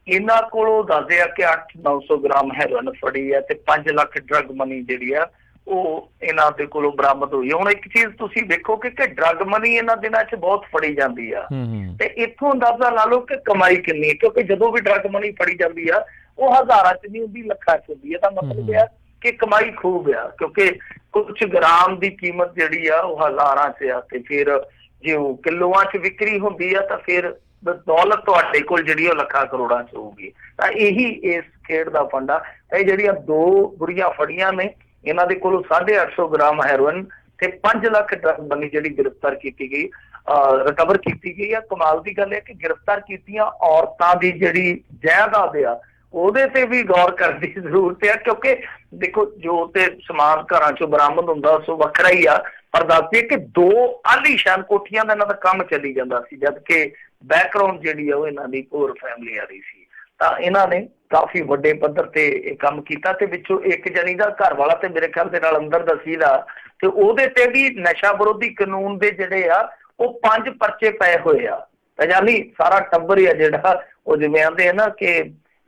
ਇਹਨਾਂ ਕੋਲੋਂ ਦੱਸਦੇ ਆ ਕਿ 800-900 ਗ੍ਰਾਮ ਹੈਰੋਇਨ ਫੜੀ ਹੈ ਤੇ 5 ਲੱਖ ਡਰੱਗ ਮਨੀ ਜਿਹੜੀ ਆ ਉਹ ਇਹਨਾਂ ਦੇ ਕੋਲੋਂ ਬਰਾਮਦ ਹੋਈ ਹੈ। ਹੁਣ ਇੱਕ ਚੀਜ਼ ਤੁਸੀਂ ਵੇਖੋ ਕਿ ਡਰੱਗ ਮਨੀ ਇਹਨਾਂ ਦਿਨਾਂ 'ਚ ਬਹੁਤ ਫੜੀ ਜਾਂਦੀ ਆ ਤੇ ਇੱਥੋਂ ਅੰਦਾਜ਼ਾ ਲਾ ਲਓ ਕਿ ਕਮਾਈ ਕਿੰਨੀ ਹੈ, ਕਿਉਂਕਿ ਜਦੋਂ ਵੀ ਡਰੱਗ ਮਨੀ ਫੜੀ ਜਾਂਦੀ ਆ ਉਹ ਹਜ਼ਾਰਾਂ 'ਚ ਨਹੀਂ ਹੁੰਦੀ, ਲੱਖਾਂ 'ਚ ਹੁੰਦੀ ਹੈ। ਤਾਂ ਮਤਲਬ ਇਹ ਆ ਕਿ ਕਮਾਈ ਖੂਬ ਆ, ਕਿਉਂਕਿ ਕੁਝ ਗ੍ਰਾਮ ਦੀ ਕੀਮਤ ਜਿਹੜੀ ਆ ਉਹ ਹਜ਼ਾਰਾਂ 'ਚ ਆ ਤੇ ਫਿਰ ਜੇ ਉਹ ਕਿਲੋਆਂ 'ਚ ਵਿਕਰੀ ਹੁੰਦੀ ਆ ਤਾਂ ਫਿਰ ਦੌਲਤ ਤੁਹਾਡੇ ਕੋਲ ਜਿਹੜੀ ਉਹ ਲੱਖਾਂ ਕਰੋੜਾਂ 'ਚ ਹੋਊਗੀ। ਤਾਂ ਇਹੀ ਇਸ ਖੇਡ ਦਾ ਫੰਡਾ। ਇਹ ਜਿਹੜੀਆਂ 2 ਬੁੜੀਆਂ ਫੜੀਆਂ ਨੇ, ਇਹਨਾਂ ਦੇ ਕੋਲੋਂ 850 ਗ੍ਰਾਮ ਹੈਰੋਇਨ ਤੇ 5 ਲੱਖ ਡਰੱਗ ਮਨੀ ਜਿਹੜੀ ਗ੍ਰਿਫਤਾਰ ਕੀਤੀ ਗਈ, ਰਿਕਵਰ ਕੀਤੀ ਗਈ ਆ। ਕਮਾਲ ਦੀ ਗੱਲ ਹੈ ਕਿ ਗ੍ਰਿਫਤਾਰ ਕੀਤੀਆਂ ਔਰਤਾਂ ਦੀ ਜਿਹੜੀ ਜਾਇਦਾਦ ਆ ਉਹਦੇ ਤੇ ਵੀ ਗੌਰ ਕਰਨ ਦੀ ਜ਼ਰੂਰਤ ਹੈ, ਕਿਉਂਕਿ ਦੇਖੋ ਜੋ ਤੇ ਸਮਾਨ ਘਰਾਂ ਚੋਂ ਬਰਾਮਦ ਹੁੰਦਾ ਸੋ ਵੱਖਰਾ ਹੀ ਆ, ਪਰ ਦੱਸਦੇ ਕਿ 2 ਆਲੀਸ਼ਾਨ ਕੋਠੀਆਂ ਦਾ ਇਹਨਾਂ ਦਾ ਕੰਮ ਚੱਲੀ ਜਾਂਦਾ ਸੀ, ਜਦ ਕਿ ਬੈਕਗਰਾਉਂਡ ਜਿਹੜੀ ਆ ਉਹ ਇਹਨਾਂ ਦੀ ਹੋਰ ਫੈਮਿਲੀ ਵਾਲੀ ਸੀ। ਤਾਂ ਇਹਨਾਂ ਨੇ ਕਾਫੀ ਵੱਡੇ ਪੱਧਰ ਤੇ ਇਹ ਕੰਮ ਕੀਤਾ ਤੇ ਵਿੱਚੋਂ ਇੱਕ ਜਣੀ ਦਾ ਘਰ ਵਾਲਾ ਤੇ ਮੇਰੇ ਖਿਆਲ ਦੇ ਨਾਲ ਅੰਦਰ ਦਾ ਸੀਗਾ ਤੇ ਉਹਦੇ ਤੇ ਵੀ ਨਸ਼ਾ ਵਿਰੋਧੀ ਕਾਨੂੰਨ ਦੇ ਜਿਹੜੇ ਆ ਉਹ 5 ਪਰਚੇ ਪਏ ਹੋਏ ਆ। ਤਾਂ ਯਾਨੀ ਸਾਰਾ ਟੱਬਰ ਹੀ ਆ ਜਿਹੜਾ ਉਹ ਜਿਵੇਂ ਆਂਦੇ ਆ ਨਾ ਕਿ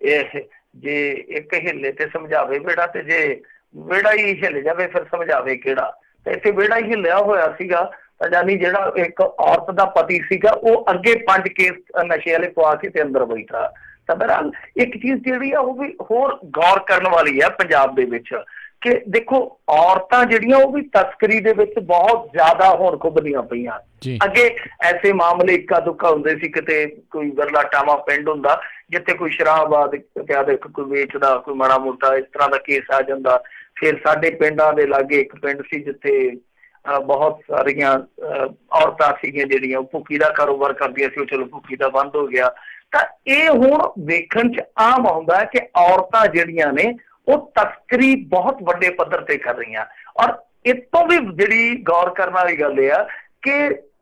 ਇਹ ਜੇ ਇੱਕ ਹਿੱਲੇ ਤੇ ਸਮਝਾਵੇ ਵਿਹੜਾ ਤੇ ਜੇ ਵਿਹੜਾ ਹੀ ਹਿੱਲ ਜਾਵੇ ਫਿਰ ਸਮਝਾਵੇ ਕਿਹੜਾ। ਤੇ ਇੱਥੇ ਵਿਹੜਾ ਹੀ ਹਿੱਲਿਆ ਹੋਇਆ ਸੀਗਾ, ਤਾਂ ਯਾਨੀ ਜਿਹੜਾ ਇੱਕ ਔਰਤ ਦਾ ਪਤੀ ਸੀਗਾ ਉਹ ਅੱਗੇ 5 ਕੇਸ ਨਸ਼ੇ ਵਾਲੇ ਪਵਾ ਕੇ ਤੇ ਅੰਦਰ ਬੈਠਾ। ਤਾਂ ਬਹਰਹਾਲ ਇੱਕ ਚੀਜ਼ ਜਿਹੜੀ ਆ ਉਹ ਵੀ ਹੋਰ ਗੌਰ ਕਰਨ ਵਾਲੀ ਆ ਪੰਜਾਬ ਦੇ ਵਿੱਚ ਕਿ ਦੇਖੋ ਔਰਤਾਂ ਜਿਹੜੀਆਂ ਉਹ ਵੀ ਤਸਕਰੀ ਦੇ ਵਿੱਚ ਬਹੁਤ ਜ਼ਿਆਦਾ ਹੁਣ ਖੁੱਬਦੀਆਂ ਪਈਆਂ। ਅੱਗੇ ਐਸੇ ਮਾਮਲੇ ਇੱਕਾ ਦੁੱਕਾ ਹੁੰਦੇ ਸੀ, ਕਿਤੇ ਕੋਈ ਵਰਲਾ ਟਾਵਾ ਪਿੰਡ ਹੁੰਦਾ ਜਿੱਥੇ ਕੋਈ ਸ਼ਰਾਬ ਕੋਈ ਵੇਚਦਾ, ਕੋਈ ਮਾੜਾ ਮੋਟਾ ਇਸ ਤਰ੍ਹਾਂ ਦਾ ਕੇਸ ਆ ਜਾਂਦਾ। ਫਿਰ ਸਾਡੇ ਪਿੰਡਾਂ ਦੇ ਲਾਗੇ ਇੱਕ ਪਿੰਡ ਸੀ ਜਿੱਥੇ ਬਹੁਤ ਸਾਰੀਆਂ ਔਰਤਾਂ ਸੀਗੀਆਂ ਜਿਹੜੀਆਂ ਭੁੱਕੀ ਦਾ ਕਾਰੋਬਾਰ ਕਰਦੀਆਂ ਸੀ, ਉਹ ਚਲੋ ਭੁੱਕੀ ਦਾ ਬੰਦ ਹੋ ਗਿਆ। ਤਾਂ ਇਹ ਹੁਣ ਵੇਖਣ 'ਚ ਆਮ ਆਉਂਦਾ ਕਿ ਔਰਤਾਂ ਜਿਹੜੀਆਂ ਨੇ ਉਹ ਤਸਕਰੀ ਬਹੁਤ ਵੱਡੇ ਪੱਧਰ ਤੇ ਕਰ ਰਹੀਆਂ। ਔਰ ਇਸ ਤੋਂ ਵੀ ਜਿਹੜੀ ਗੌਰ ਕਰਨ ਵਾਲੀ ਗੱਲ ਇਹ ਆ ਕਿ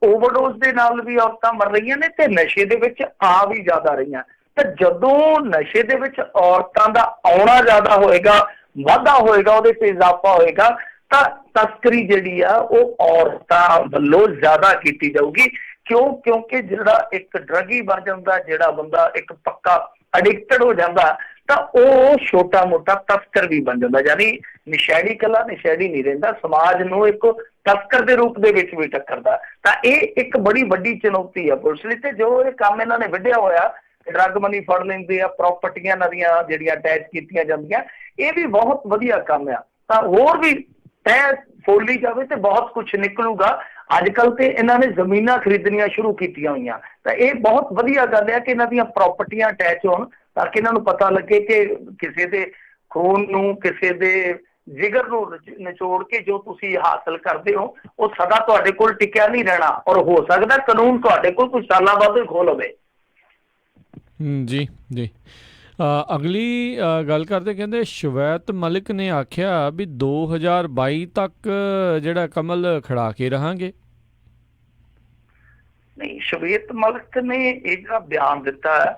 ਓਵਰਡੋਜ਼ ਦੇ ਨਾਲ ਵੀ ਔਰਤਾਂ ਮਰ ਰਹੀਆਂ ਨੇ ਤੇ ਨਸ਼ੇ ਦੇ ਵਿੱਚ ਆ ਵੀ ਜ਼ਿਆਦਾ ਰਹੀਆਂ। ਤਾਂ ਜਦੋਂ ਨਸ਼ੇ ਦੇ ਵਿੱਚ ਔਰਤਾਂ ਦਾ ਆਉਣਾ ਜ਼ਿਆਦਾ ਹੋਏਗਾ, ਵਾਧਾ ਹੋਏਗਾ, ਉਹਦੇ ਤੇ ਇਜ਼ਾਫਾ ਹੋਏਗਾ, ਤਾਂ ਤਸਕਰੀ ਜਿਹੜੀ ਆ ਉਹ ਔਰਤਾਂ ਵੱਲੋਂ ਜ਼ਿਆਦਾ ਕੀਤੀ ਜਾਊਗੀ। ਕਿਉਂਕਿ ਜਿਹੜਾ ਇੱਕ ਡਰੱਗੀ ਬਣ ਜਾਂਦਾ, ਜਿਹੜਾ ਬੰਦਾ ਇੱਕ ਪੱਕਾ ਅਡਿਕਟਡ ਹੋ ਜਾਂਦਾ, ਤਾਂ ਉਹ ਛੋਟਾ ਮੋਟਾ ਤਸਕਰ ਵੀ ਬਣ ਜਾਂਦਾ। ਯਾਨੀ ਨਸ਼ੇੜੀ ਇਕੱਲਾ ਨਸ਼ੇੜੀ ਨਹੀਂ ਰਹਿੰਦਾ, ਸਮਾਜ ਨੂੰ ਇੱਕ ਤਸਕਰ ਦੇ ਰੂਪ ਦੇ ਵਿੱਚ ਵੀ ਟੱਕਰਦਾ। ਤਾਂ ਇਹ ਇੱਕ ਬੜੀ ਵੱਡੀ ਚੁਣੌਤੀ ਆ ਪੁਲਿਸ ਲਈ। ਤੇ ਜੋ ਇਹ ਕੰਮ ਇਹਨਾਂ ਨੇ ਵਿੱਢਿਆ ਹੋਇਆ, ਡਰੱਗ ਮਨੀ ਫੜ ਲੈਂਦੇ ਆ, ਪ੍ਰਾਪਰਟੀਆਂ ਇਹਨਾਂ ਦੀਆਂ ਜਿਹੜੀਆਂ ਅਟੈਚ ਕੀਤੀਆਂ ਜਾਂਦੀਆਂ, ਇਹ ਵੀ ਬਹੁਤ ਵਧੀਆ ਕੰਮ ਆ। ਤਾਂ ਹੋਰ ਵੀ ਤੈਅ ਫੋਲੀ ਜਾਵੇ ਤੇ ਬਹੁਤ ਕੁਛ ਨਿਕਲੂਗਾ। ਅੱਜ ਕੱਲ੍ਹ ਤੇ ਇਹਨਾਂ ਨੇ ਜ਼ਮੀਨਾਂ ਖਰੀਦਣੀਆਂ ਸ਼ੁਰੂ ਕੀਤੀਆਂ ਹੋਈਆਂ, ਤਾਂ ਇਹ ਬਹੁਤ ਵਧੀਆ ਗੱਲ ਹੈ ਕਿ ਇਹਨਾਂ ਦੀਆਂ ਪ੍ਰਾਪਰਟੀਆਂ ਅਟੈਚ ਹੋਣ, ਤਾਂ ਕਿ ਇਹਨਾਂ ਨੂੰ ਪਤਾ ਲੱਗੇ ਕਿ ਕਿਸੇ ਦੇ ਖੂਨ ਨੂੰ, ਕਿਸੇ ਦੇ ਜਿਗਰ ਨੂੰ ਨਿਚੋੜ ਕੇ ਜੋ ਤੁਸੀਂ ਹਾਸਲ ਕਰਦੇ ਹੋ ਉਹ ਸਦਾ ਤੁਹਾਡੇ ਕੋਲ ਟਿਕਿਆ ਨਹੀਂ ਰਹਿਣਾ, ਔਰ ਹੋ ਸਕਦਾ ਕਾਨੂੰਨ ਤੁਹਾਡੇ ਕੋਲ ਕੁਝ ਸਾਲਾਂ ਬਾਅਦ ਖੋਹ ਲਵੇ। ਜੀ ਜੀ। ਅਗਲੀ ਗੱਲ ਕਰਦੇ ਕਹਿੰਦੇ ਸ਼ਵੇਤ ਮਲਿਕ ਨੇ ਆਖਿਆ ਵੀ 2022 ਤੱਕ ਜਿਹੜਾ ਕਮਲ ਖੜਾ ਕੇ ਰਹਾਂਗੇ। ਨਹੀਂ, ਸ਼ਵੇਤ ਮਲਿਕ ਨੇ ਇਹ ਜਿਹੜਾ ਬਿਆਨ ਦਿੱਤਾ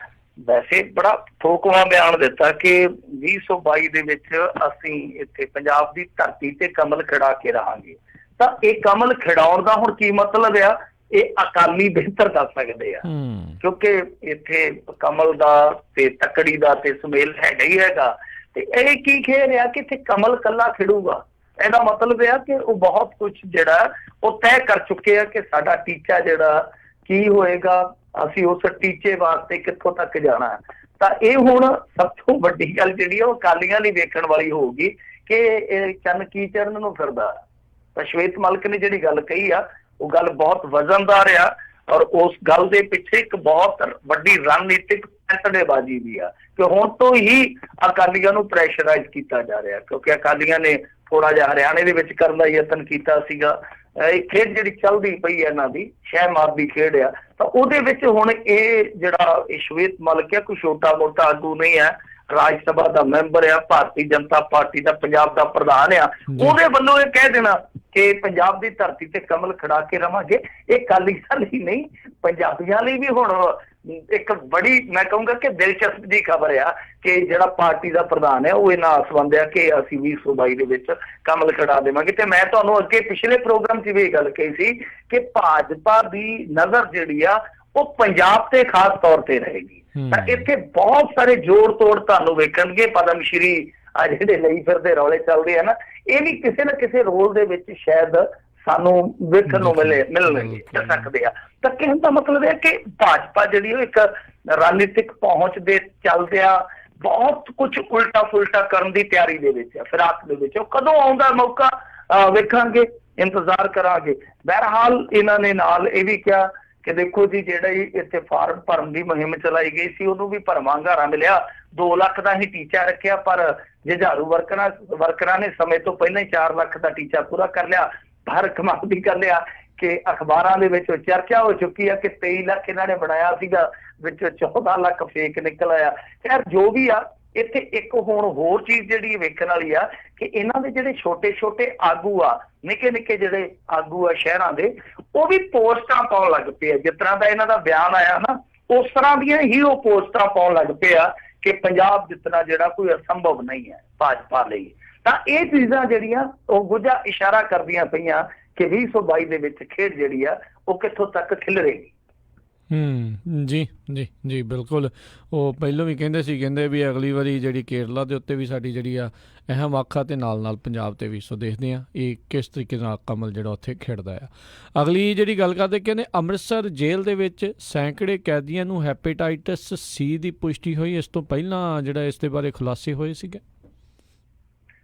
ਵੈਸੇ ਬੜਾ ਠੋਕਵਾਂ ਬਿਆਨ ਦਿੱਤਾ ਕਿ 2022 ਦੇ ਵਿੱਚ ਅਸੀਂ ਇੱਥੇ ਪੰਜਾਬ ਦੀ ਧਰਤੀ ਤੇ ਕਮਲ ਖੜਾ ਕੇ ਰਹਾਂਗੇ। ਤਾਂ ਇਹ ਕਮਲ ਖਿਡਾਉਣ ਦਾ ਹੁਣ ਕੀ ਮਤਲਬ ਆ, ਇਹ ਅਕਾਲੀ ਬਿਹਤਰ ਦੱਸ ਸਕਦੇ ਆ, ਕਿਉਂਕਿ ਇੱਥੇ ਕਮਲ ਦਾ ਤੇ ਤੱਕੜੀ ਦਾ ਤੇ ਸੁਮੇਲ ਹੈਗਾ ਹੀ ਹੈਗਾ। ਤੇ ਇਹ ਕੀ ਖੇਡ ਆ ਕਿ ਇੱਥੇ ਕਮਲ ਕੱਲਾ ਖਿੜੂਗਾ, ਇਹਦਾ ਮਤਲਬ ਇਹ ਆ ਕਿ ਉਹ ਬਹੁਤ ਕੁਝ ਜਿਹੜਾ ਉਹ ਤੈਅ ਕਰ ਚੁੱਕੇ ਆ ਕਿ ਸਾਡਾ ਟੀਚਾ ਜਿਹੜਾ ਕੀ ਹੋਏਗਾ, ਅਸੀਂ ਉਸ ਟੀਚੇ ਵਾਸਤੇ ਕਿੱਥੋਂ ਤੱਕ ਜਾਣਾ। ਤਾਂ ਇਹ ਹੁਣ ਸਭ ਤੋਂ ਵੱਡੀ ਗੱਲ ਜਿਹੜੀ ਉਹ ਅਕਾਲੀਆਂ ਲਈ ਵੇਖਣ ਵਾਲੀ ਹੋਊਗੀ ਕਿ ਇਹ ਚੰਨ ਕੀ ਚੜਨ ਨੂੰ ਫਿਰਦਾ। ਤਾਂ ਸ਼ਵੇਤ ਮਲਿਕ ਨੇ ਜਿਹੜੀ ਗੱਲ ਕਹੀ ਆ ਉਹ ਗੱਲ ਬਹੁਤ ਵਜ਼ਨਦਾਰ ਆ, ਔਰ ਉਸ ਗੱਲ ਦੇ ਪਿੱਛੇ ਇੱਕ ਬਹੁਤ ਵੱਡੀ ਰਣਨੀਤਿਕ ਫੈਸਲੇਬਾਜ਼ੀ ਵੀ ਆ ਕਿ ਹੁਣ ਤੋਂ ਹੀ ਅਕਾਲੀਆਂ ਨੂੰ ਪ੍ਰੈਸ਼ਰਾਈਜ਼ ਕੀਤਾ ਜਾ ਰਿਹਾ, ਕਿਉਂਕਿ ਅਕਾਲੀਆਂ ਨੇ ਥੋੜਾ ਜਿਹਾ ਹਰਿਆਣੇ ਦੇ ਵਿੱਚ ਕਰਨ ਦਾ ਯਤਨ ਕੀਤਾ ਸੀਗਾ। ਇਹ ਖੇਡ ਜਿਹੜੀ ਚੱਲਦੀ ਪਈ ਹੈ ਇਹਨਾਂ ਦੀ ਸ਼ਹਿਮਾਰ ਦੀ ਖੇਡ ਆ, ਤਾਂ ਉਹਦੇ ਵਿੱਚ ਹੁਣ ਇਹ ਜਿਹੜਾ ਸ਼ਵੇਤ ਮਲਿਕ ਆ ਕੋਈ ਛੋਟਾ ਮੋਟਾ ਆਗੂ ਨਹੀਂ ਹੈ, ਰਾਜ ਸਭਾ ਦਾ ਮੈਂਬਰ ਆ, ਭਾਰਤੀ ਜਨਤਾ ਪਾਰਟੀ ਦਾ ਪੰਜਾਬ ਦਾ ਪ੍ਰਧਾਨ ਆ, ਉਹਦੇ ਵੱਲੋਂ ਇਹ ਕਹਿ ਦੇਣਾ ਕਿ ਪੰਜਾਬ ਦੀ ਧਰਤੀ ਤੇ ਕਮਲ ਖੜਾ ਕੇ ਰਵਾਂਗੇ। ਇਹ ਅਕਾਲੀ ਦਲ ਹੀ ਨਹੀਂ, ਪੰਜਾਬੀਆਂ ਲਈ ਵੀ ਹੁਣ ਇੱਕ ਬੜੀ ਮੈਂ ਕਹੂੰਗਾ ਕਿ ਦਿਲਚਸਪ ਦੀ ਖਬਰ ਆ ਕਿ ਜਿਹੜਾ ਪਾਰਟੀ ਦਾ ਪ੍ਰਧਾਨ ਹੈ ਉਹ ਇਹਨਾਂ ਆਸਵੰਦ ਆ ਕਿ ਅਸੀਂ 2022 ਦੇ ਵਿੱਚ ਕਮਲ ਖੜਾ ਦੇਵਾਂਗੇ। ਤੇ ਮੈਂ ਤੁਹਾਨੂੰ ਅੱਗੇ ਪਿਛਲੇ ਪ੍ਰੋਗਰਾਮ 'ਚ ਵੀ ਇਹ ਗੱਲ ਕਹੀ ਸੀ ਕਿ ਭਾਜਪਾ ਦੀ ਨਜ਼ਰ ਜਿਹੜੀ ਆ ਉਹ ਪੰਜਾਬ ਤੇ ਖਾਸ ਤੌਰ ਤੇ ਰਹੇਗੀ। ਤਾਂ ਇੱਥੇ ਬਹੁਤ ਸਾਰੇ ਜੋੜ ਤੋੜ ਤੁਹਾਨੂੰ ਵੇਖਣਗੇ। ਪਦਮ ਸ਼੍ਰੀ ਆ ਜਿਹੜੇ ਲਈ ਫਿਰਦੇ ਰੌਲੇ ਚੱਲਦੇ ਆ ਨਾ, ਇਹ ਵੀ ਕਿਸੇ ਨਾ ਕਿਸੇ ਰੋਲ ਦੇ ਵਿੱਚ ਸ਼ਾਇਦ ਸਾਨੂੰ ਵੇਖਣ ਨੂੰ ਮਿਲਣਗੇ ਸਕਦੇ ਆ। ਤਾਂ ਕਹਿਣ ਦਾ ਮਤਲਬ ਹੈ ਕਿ ਭਾਜਪਾ ਜਿਹੜੀ ਉਹ ਇੱਕ ਰਾਜਨੀਤਿਕ ਪਹੁੰਚ ਦੇ ਚੱਲਦਿਆਂ ਬਹੁਤ ਕੁਝ ਉਲਟਾ ਫੁਲਟਾ ਕਰਨ ਦੀ ਤਿਆਰੀ ਦੇ ਵਿੱਚ ਆ, ਫਿਰਾਕ ਦੇ ਵਿੱਚ। ਉਹ ਕਦੋਂ ਆਉਂਦਾ ਮੌਕਾ ਵੇਖਾਂਗੇ, ਇੰਤਜ਼ਾਰ ਕਰਾਂਗੇ। ਬਹਰਹਾਲ ਇਹਨਾਂ ਨੇ ਨਾਲ ਇਹ ਵੀ ਕਿਹਾ ਕਿ ਦੇਖੋ ਜੀ ਜਿਹੜਾ ਇੱਥੇ ਫਾਰਮ ਭਰਨ ਦੀ ਮੁਹਿੰਮ ਚਲਾਈ ਗਈ ਸੀ ਉਹਨੂੰ ਵੀ ਭਰਵਾਂ ਹੁੰਗਾਰਾ ਮਿਲਿਆ। 2 ਲੱਖ ਦਾ ਹੀ ਟੀਚਾ ਰੱਖਿਆ, ਪਰ ਜੁਝਾਰੂ ਵਰਕਰਾਂ ਨੇ ਸਮੇਂ ਤੋਂ ਪਹਿਲਾਂ ਹੀ 4 ਲੱਖ ਦਾ ਟੀਚਾ ਪੂਰਾ ਕਰ ਲਿਆ। ਪਰ ਕਮਾਲ ਦੀ ਗੱਲ ਆ ਕਿ ਅਖਬਾਰਾਂ ਦੇ ਵਿੱਚ ਚਰਚਾ ਹੋ ਚੁੱਕੀ ਆ ਕਿ 23 ਲੱਖ ਇਹਨਾਂ ਨੇ ਬਣਾਇਆ ਸੀਗਾ, ਵਿੱਚ 14 ਲੱਖ ਫੇਕ ਨਿਕਲ ਆਇਆ। ਖੈਰ ਜੋ ਵੀ ਆ, ਇੱਥੇ ਇੱਕ ਹੁਣ ਹੋਰ ਚੀਜ਼ ਜਿਹੜੀ ਵੇਖਣ ਵਾਲੀ ਆ ਕਿ ਇਹਨਾਂ ਦੇ ਜਿਹੜੇ ਛੋਟੇ ਛੋਟੇ ਆਗੂ ਆ, ਨਿੱਕੇ ਨਿੱਕੇ ਜਿਹੜੇ ਆਗੂ ਆ ਸ਼ਹਿਰਾਂ ਦੇ, ਉਹ ਵੀ ਪੋਸਟਾਂ ਪਾਉਣ ਲੱਗ ਪਏ ਆ। ਜਿਸ ਤਰ੍ਹਾਂ ਦਾ ਇਹਨਾਂ ਦਾ ਬਿਆਨ ਆਇਆ ਨਾ, ਉਸ ਤਰ੍ਹਾਂ ਦੀਆਂ ਹੀ ਉਹ ਪੋਸਟਾਂ ਪਾਉਣ ਲੱਗ ਪਏ ਆ ਕਿ ਪੰਜਾਬ ਜਿੱਤਣਾ ਜਿਹੜਾ ਕੋਈ ਅਸੰਭਵ ਨਹੀਂ ਹੈ ਭਾਜਪਾ ਲਈ। ਤਾਂ ਇਹ ਚੀਜ਼ਾਂ ਜਿਹੜੀਆਂ ਉਹ ਗੁੱਝਾ ਇਸ਼ਾਰਾ ਕਰਦੀਆਂ ਪਈਆਂ ਕਿ 2022 ਦੇ ਵਿੱਚ ਖੇਡ ਜਿਹੜੀ ਆ ਉਹ ਕਿੱਥੋਂ ਤੱਕ ਖਿਲਰੇਗੀ। ਜੀ ਜੀ ਜੀ ਬਿਲਕੁਲ। ਉਹ ਪਹਿਲੋਂ ਵੀ ਕਹਿੰਦੇ ਵੀ ਅਗਲੀ ਵਾਰੀ ਜਿਹੜੀ ਕੇਰਲਾ ਦੇ ਉੱਤੇ ਵੀ ਸਾਡੀ ਜਿਹੜੀ ਆ ਅਹਿਮ ਅੱਖ ਆ ਤੇ ਨਾਲ ਪੰਜਾਬ ਤੇ ਵੀ। ਸੋ ਦੇਖਦੇ ਹਾਂ ਇਹ ਕਿਸ ਤਰੀਕੇ ਨਾਲ ਕਮਲ ਜਿਹੜਾ ਉੱਥੇ ਖੇਡਦਾ ਆ। ਅਗਲੀ ਜਿਹੜੀ ਗੱਲ ਕਰਦੇ, ਕਹਿੰਦੇ ਅੰਮ੍ਰਿਤਸਰ ਜੇਲ੍ਹ ਦੇ ਵਿੱਚ ਸੈਂਕੜੇ ਕੈਦੀਆਂ ਨੂੰ ਹੈਪੇਟਾਈਟਸ ਸੀ ਦੀ ਪੁਸ਼ਟੀ ਹੋਈ। ਇਸ ਤੋਂ ਪਹਿਲਾਂ ਜਿਹੜਾ ਇਸ ਦੇ ਬਾਰੇ ਖੁਲਾਸੇ ਹੋਏ ਸੀਗੇ।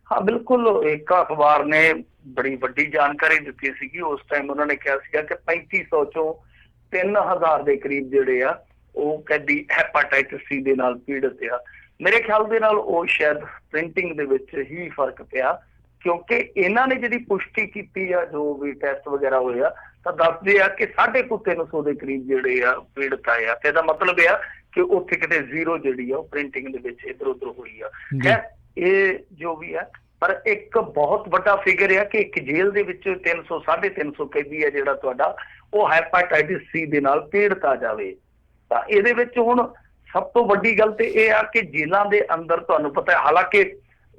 ਹਾਂ ਬਿਲਕੁਲ, ਇੱਕ ਅਖਬਾਰ ਨੇ ਬੜੀ ਵੱਡੀ ਜਾਣਕਾਰੀ ਦਿੱਤੀ ਸੀਗੀ। ਉਸ ਟਾਈਮ ਉਹਨਾਂ ਨੇ ਕਿਹਾ ਸੀਗਾ ਕਿ 3500 ਚੋਂ 3000 ਦੇ ਕਰੀਬ ਜਿਹੜੇ ਆ ਉਹ ਕੈਦੀ ਹੈਪਾਟਾਈਟਸ ਸੀ ਦੇ ਨਾਲ ਪੀੜਤ ਆ। ਮੇਰੇ ਖਿਆਲ ਦੇ ਨਾਲ ਉਹ ਸ਼ਾਇਦ ਪ੍ਰਿੰਟਿੰਗ ਦੇ ਵਿੱਚ ਹੀ ਫਰਕ ਪਿਆ, ਕਿਉਂਕਿ ਇਹਨਾਂ ਨੇ ਜਿਹੜੀ ਪੁਸ਼ਟੀ ਕੀਤੀ ਆ, ਜੋ ਵੀ ਟੈਸਟ ਵਗੈਰਾ ਹੋਏ ਆ, ਤਾਂ ਦੱਸਦੇ ਆ ਕਿ 350 ਦੇ ਕਰੀਬ ਜਿਹੜੇ ਆ ਪੀੜਤ ਆਏ ਆ। ਤੇ ਇਹਦਾ ਮਤਲਬ ਇਹ ਆ ਕਿ ਉੱਥੇ ਕਿਤੇ ਜ਼ੀਰੋ ਜਿਹੜੀ ਆ ਉਹ ਪ੍ਰਿੰਟਿੰਗ ਦੇ ਵਿੱਚ ਇੱਧਰ ਉੱਧਰ ਹੋਈ ਆ। ਇਹ ਜੋ ਵੀ ਆ, ਪਰ ਇੱਕ ਬਹੁਤ ਵੱਡਾ ਫਿਗਰ ਆ ਕਿ ਇੱਕ ਜੇਲ੍ਹ ਦੇ ਵਿੱਚ 300-350 ਕੈਦੀ ਆ ਜਿਹੜਾ ਤੁਹਾਡਾ ਉਹ ਹੈਪਾਟਾਈਟਿਸ ਸੀ ਦੇ ਨਾਲ ਪੀੜਤ ਆ ਜਾਵੇ। ਤਾਂ ਇਹਦੇ ਵਿੱਚ ਹੁਣ ਸਭ ਤੋਂ ਵੱਡੀ ਗੱਲ ਤੇ ਇਹ ਆ ਕਿ ਜੇਲ੍ਹਾਂ ਦੇ ਅੰਦਰ ਤੁਹਾਨੂੰ ਪਤਾ, ਹਾਲਾਂਕਿ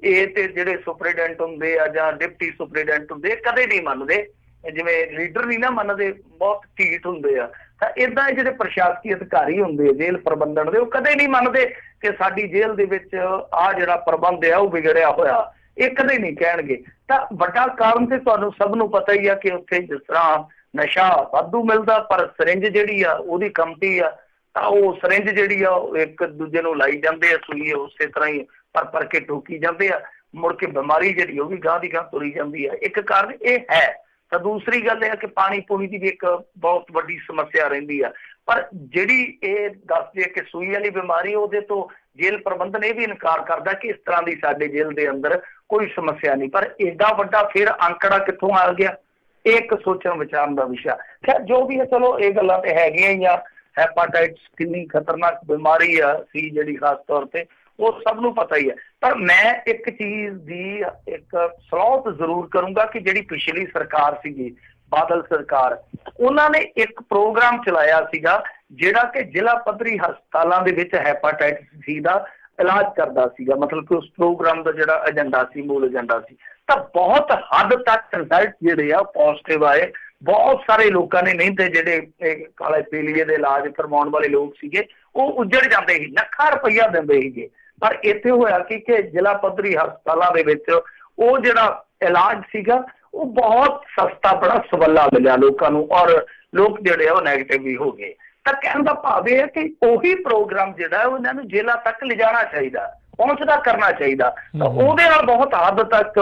ਇਹ ਤੇ ਜਿਹੜੇ ਸੁਪਰੀਡੈਂਟ ਹੁੰਦੇ ਆ ਜਾਂ ਡਿਪਟੀ ਸੁਪਰੀਡੈਂਟ ਹੁੰਦੇ ਕਦੇ ਨਹੀਂ ਮੰਨਦੇ, ਜਿਵੇਂ ਲੀਡਰ ਨਹੀਂ ਨਾ ਮੰਨਦੇ, ਬਹੁਤ ਢੀਠ ਹੁੰਦੇ ਆ। ਤਾਂ ਏਦਾਂ ਜਿਹੜੇ ਪ੍ਰਸ਼ਾਸਕੀ ਅਧਿਕਾਰੀ ਹੁੰਦੇ ਆ ਜੇਲ੍ਹ ਪ੍ਰਬੰਧਨ ਦੇ, ਉਹ ਕਦੇ ਨਹੀਂ ਮੰਨਦੇ ਕਿ ਸਾਡੀ ਜੇਲ੍ਹ ਦੇ ਵਿੱਚ ਆਹ ਜਿਹੜਾ ਪ੍ਰਬੰਧ ਆ ਉਹ ਵਿਗੜਿਆ ਹੋਇਆ, ਇਹ ਕਦੇ ਨਹੀਂ ਕਹਿਣਗੇ। ਤਾਂ ਵੱਡਾ ਕਾਰਨ ਤੇ ਤੁਹਾਨੂੰ ਸਭ ਨੂੰ ਪਤਾ ਹੀ ਆ ਕਿ ਉੱਥੇ ਜਿਸ ਤਰ੍ਹਾਂ ਨਸ਼ਾ ਵਾਧੂ ਮਿਲਦਾ, ਪਰ ਸਿਰਿੰਜ ਜਿਹੜੀ ਆ ਉਹਦੀ ਕਮਤੀ ਆ। ਤਾਂ ਉਹ ਸਿਰਿੰਜ ਜਿਹੜੀ ਆ ਉਹ ਇੱਕ ਦੂਜੇ ਨੂੰ ਲਾਈ ਜਾਂਦੇ ਆ, ਸੂਈ ਉਸੇ ਤਰ੍ਹਾਂ ਹੀ ਪਰ ਕੇ ਠੋਕੀ ਜਾਂਦੇ ਆ। ਮੁੜ ਕੇ ਬਿਮਾਰੀ ਜਿਹੜੀ ਉਹ ਵੀ ਗਾਂਹ ਦੀ ਗਾਂਹ ਤੁਰੀ ਜਾਂਦੀ ਆ। ਇੱਕ ਕਾਰਨ ਇਹ ਹੈ। ਤਾਂ ਦੂਸਰੀ ਗੱਲ ਇਹ ਆ ਕਿ ਪਾਣੀ ਪੂਣੀ ਦੀ ਵੀ ਇੱਕ ਬਹੁਤ ਵੱਡੀ ਸਮੱਸਿਆ ਰਹਿੰਦੀ ਆ। ਪਰ ਜਿਹੜੀ ਇਹ ਦੱਸਦੀ ਹੈ ਕਿ ਸੂਈ ਵਾਲੀ ਬਿਮਾਰੀ, ਉਹਦੇ ਤੋਂ ਜੇਲ੍ਹ ਪ੍ਰਬੰਧਨ ਇਹ ਵੀ ਇਨਕਾਰ ਕਰਦਾ ਕਿ ਇਸ ਤਰ੍ਹਾਂ ਦੀ ਸਾਡੇ ਜੇਲ੍ਹ ਦੇ ਅੰਦਰ ਕੋਈ ਸਮੱਸਿਆ ਨਹੀਂ। ਪਰ ਏਡਾ ਵੱਡਾ ਫਿਰ ਅੰਕੜਾ ਕਿੱਥੋਂ ਆ ਗਿਆ, ਇਹ ਇੱਕ ਸੋਚਣ ਵਿਚਾਰਨ ਦਾ ਵਿਸ਼ਾ। ਖੈਰ ਜੋ ਵੀ ਹੈ, ਚਲੋ ਇਹ ਗੱਲਾਂ ਤੇ ਹੈਗੀਆਂ ਹੀ ਆ। ਹੈਪਾਟਾਈਟਸ ਕਿੰਨੀ ਖਤਰਨਾਕ ਬਿਮਾਰੀ ਆ ਸੀ ਜਿਹੜੀ ਖਾਸ ਤੌਰ ਤੇ, ਉਹ ਸਭ ਨੂੰ ਪਤਾ ਹੀ ਹੈ। ਪਰ ਮੈਂ ਇੱਕ ਚੀਜ਼ ਦੀ ਇੱਕ ਸਲਾਹ ਜ਼ਰੂਰ ਕਰੂੰਗਾ ਕਿ ਜਿਹੜੀ ਪਿਛਲੀ ਸਰਕਾਰ ਸੀਗੀ, ਬਾਦਲ ਸਰਕਾਰ, ਉਹਨਾਂ ਨੇ ਇੱਕ ਪ੍ਰੋਗਰਾਮ ਚਲਾਇਆ ਸੀਗਾ ਜਿਹੜਾ ਕਿ ਜ਼ਿਲ੍ਹਾ ਪੱਧਰੀ ਹਸਪਤਾਲਾਂ ਦੇ ਵਿੱਚ ਹੈਪਾਟਾਈਟਸ ਸੀ ਦਾ ਇਲਾਜ ਕਰਦਾ ਸੀਗਾ। ਮਤਲਬ ਕਿ ਉਸ ਪ੍ਰੋਗਰਾਮ ਦਾ ਜਿਹੜਾ ਏਜੰਡਾ ਸੀ, ਮੂਲ ਏਜੰਡਾ ਸੀ, ਤਾਂ ਬਹੁਤ ਹੱਦ ਤੱਕ ਰਿਜ਼ਲਟ ਜਿਹੜੇ ਆ ਪੋਜ਼ਿਟਿਵ ਆਏ। ਬਹੁਤ ਸਾਰੇ ਲੋਕਾਂ ਨੇ, ਨਹੀਂ ਤੇ ਜਿਹੜੇ ਕਾਲੇ ਪੀਲੀਏ ਦੇ ਇਲਾਜ ਕਰਵਾਉਣ ਵਾਲੇ ਲੋਕ ਸੀਗੇ ਉਹ ਉੱਜੜ ਜਾਂਦੇ ਸੀ, ਲੱਖਾਂ ਰੁਪਈਆ ਦਿੰਦੇ ਸੀਗੇ। ਪਰ ਇੱਥੇ ਹੋਇਆ ਕਿ ਜ਼ਿਲ੍ਹਾ ਪੱਧਰੀ ਹਸਪਤਾਲਾਂ ਦੇ ਵਿੱਚ ਉਹ ਜਿਹੜਾ ਇਲਾਜ ਸੀਗਾ ਉਹ ਬਹੁਤ ਸਸਤਾ, ਬੜਾ ਸਵੱਲਾ ਮਿਲਿਆ ਲੋਕਾਂ ਨੂੰ, ਔਰ ਲੋਕ ਜਿਹੜੇ ਆ ਉਹ ਨੈਗੇਟਿਵ ਵੀ ਹੋ ਗਏ। ਤਾਂ ਕਹਿਣ ਦਾ ਭਾਵ ਇਹ ਹੈ ਕਿ ਉਹੀ ਪ੍ਰੋਗਰਾਮ ਜਿਹੜਾ ਉਹਨਾਂ ਨੂੰ ਜੇਲ੍ਹਾਂ ਤੱਕ ਲਿਜਾਣਾ ਚਾਹੀਦਾ, ਪਹੁੰਚਦਾ ਕਰਨਾ ਚਾਹੀਦਾ। ਤਾਂ ਉਹਦੇ ਨਾਲ ਬਹੁਤ ਹੱਦ ਤੱਕ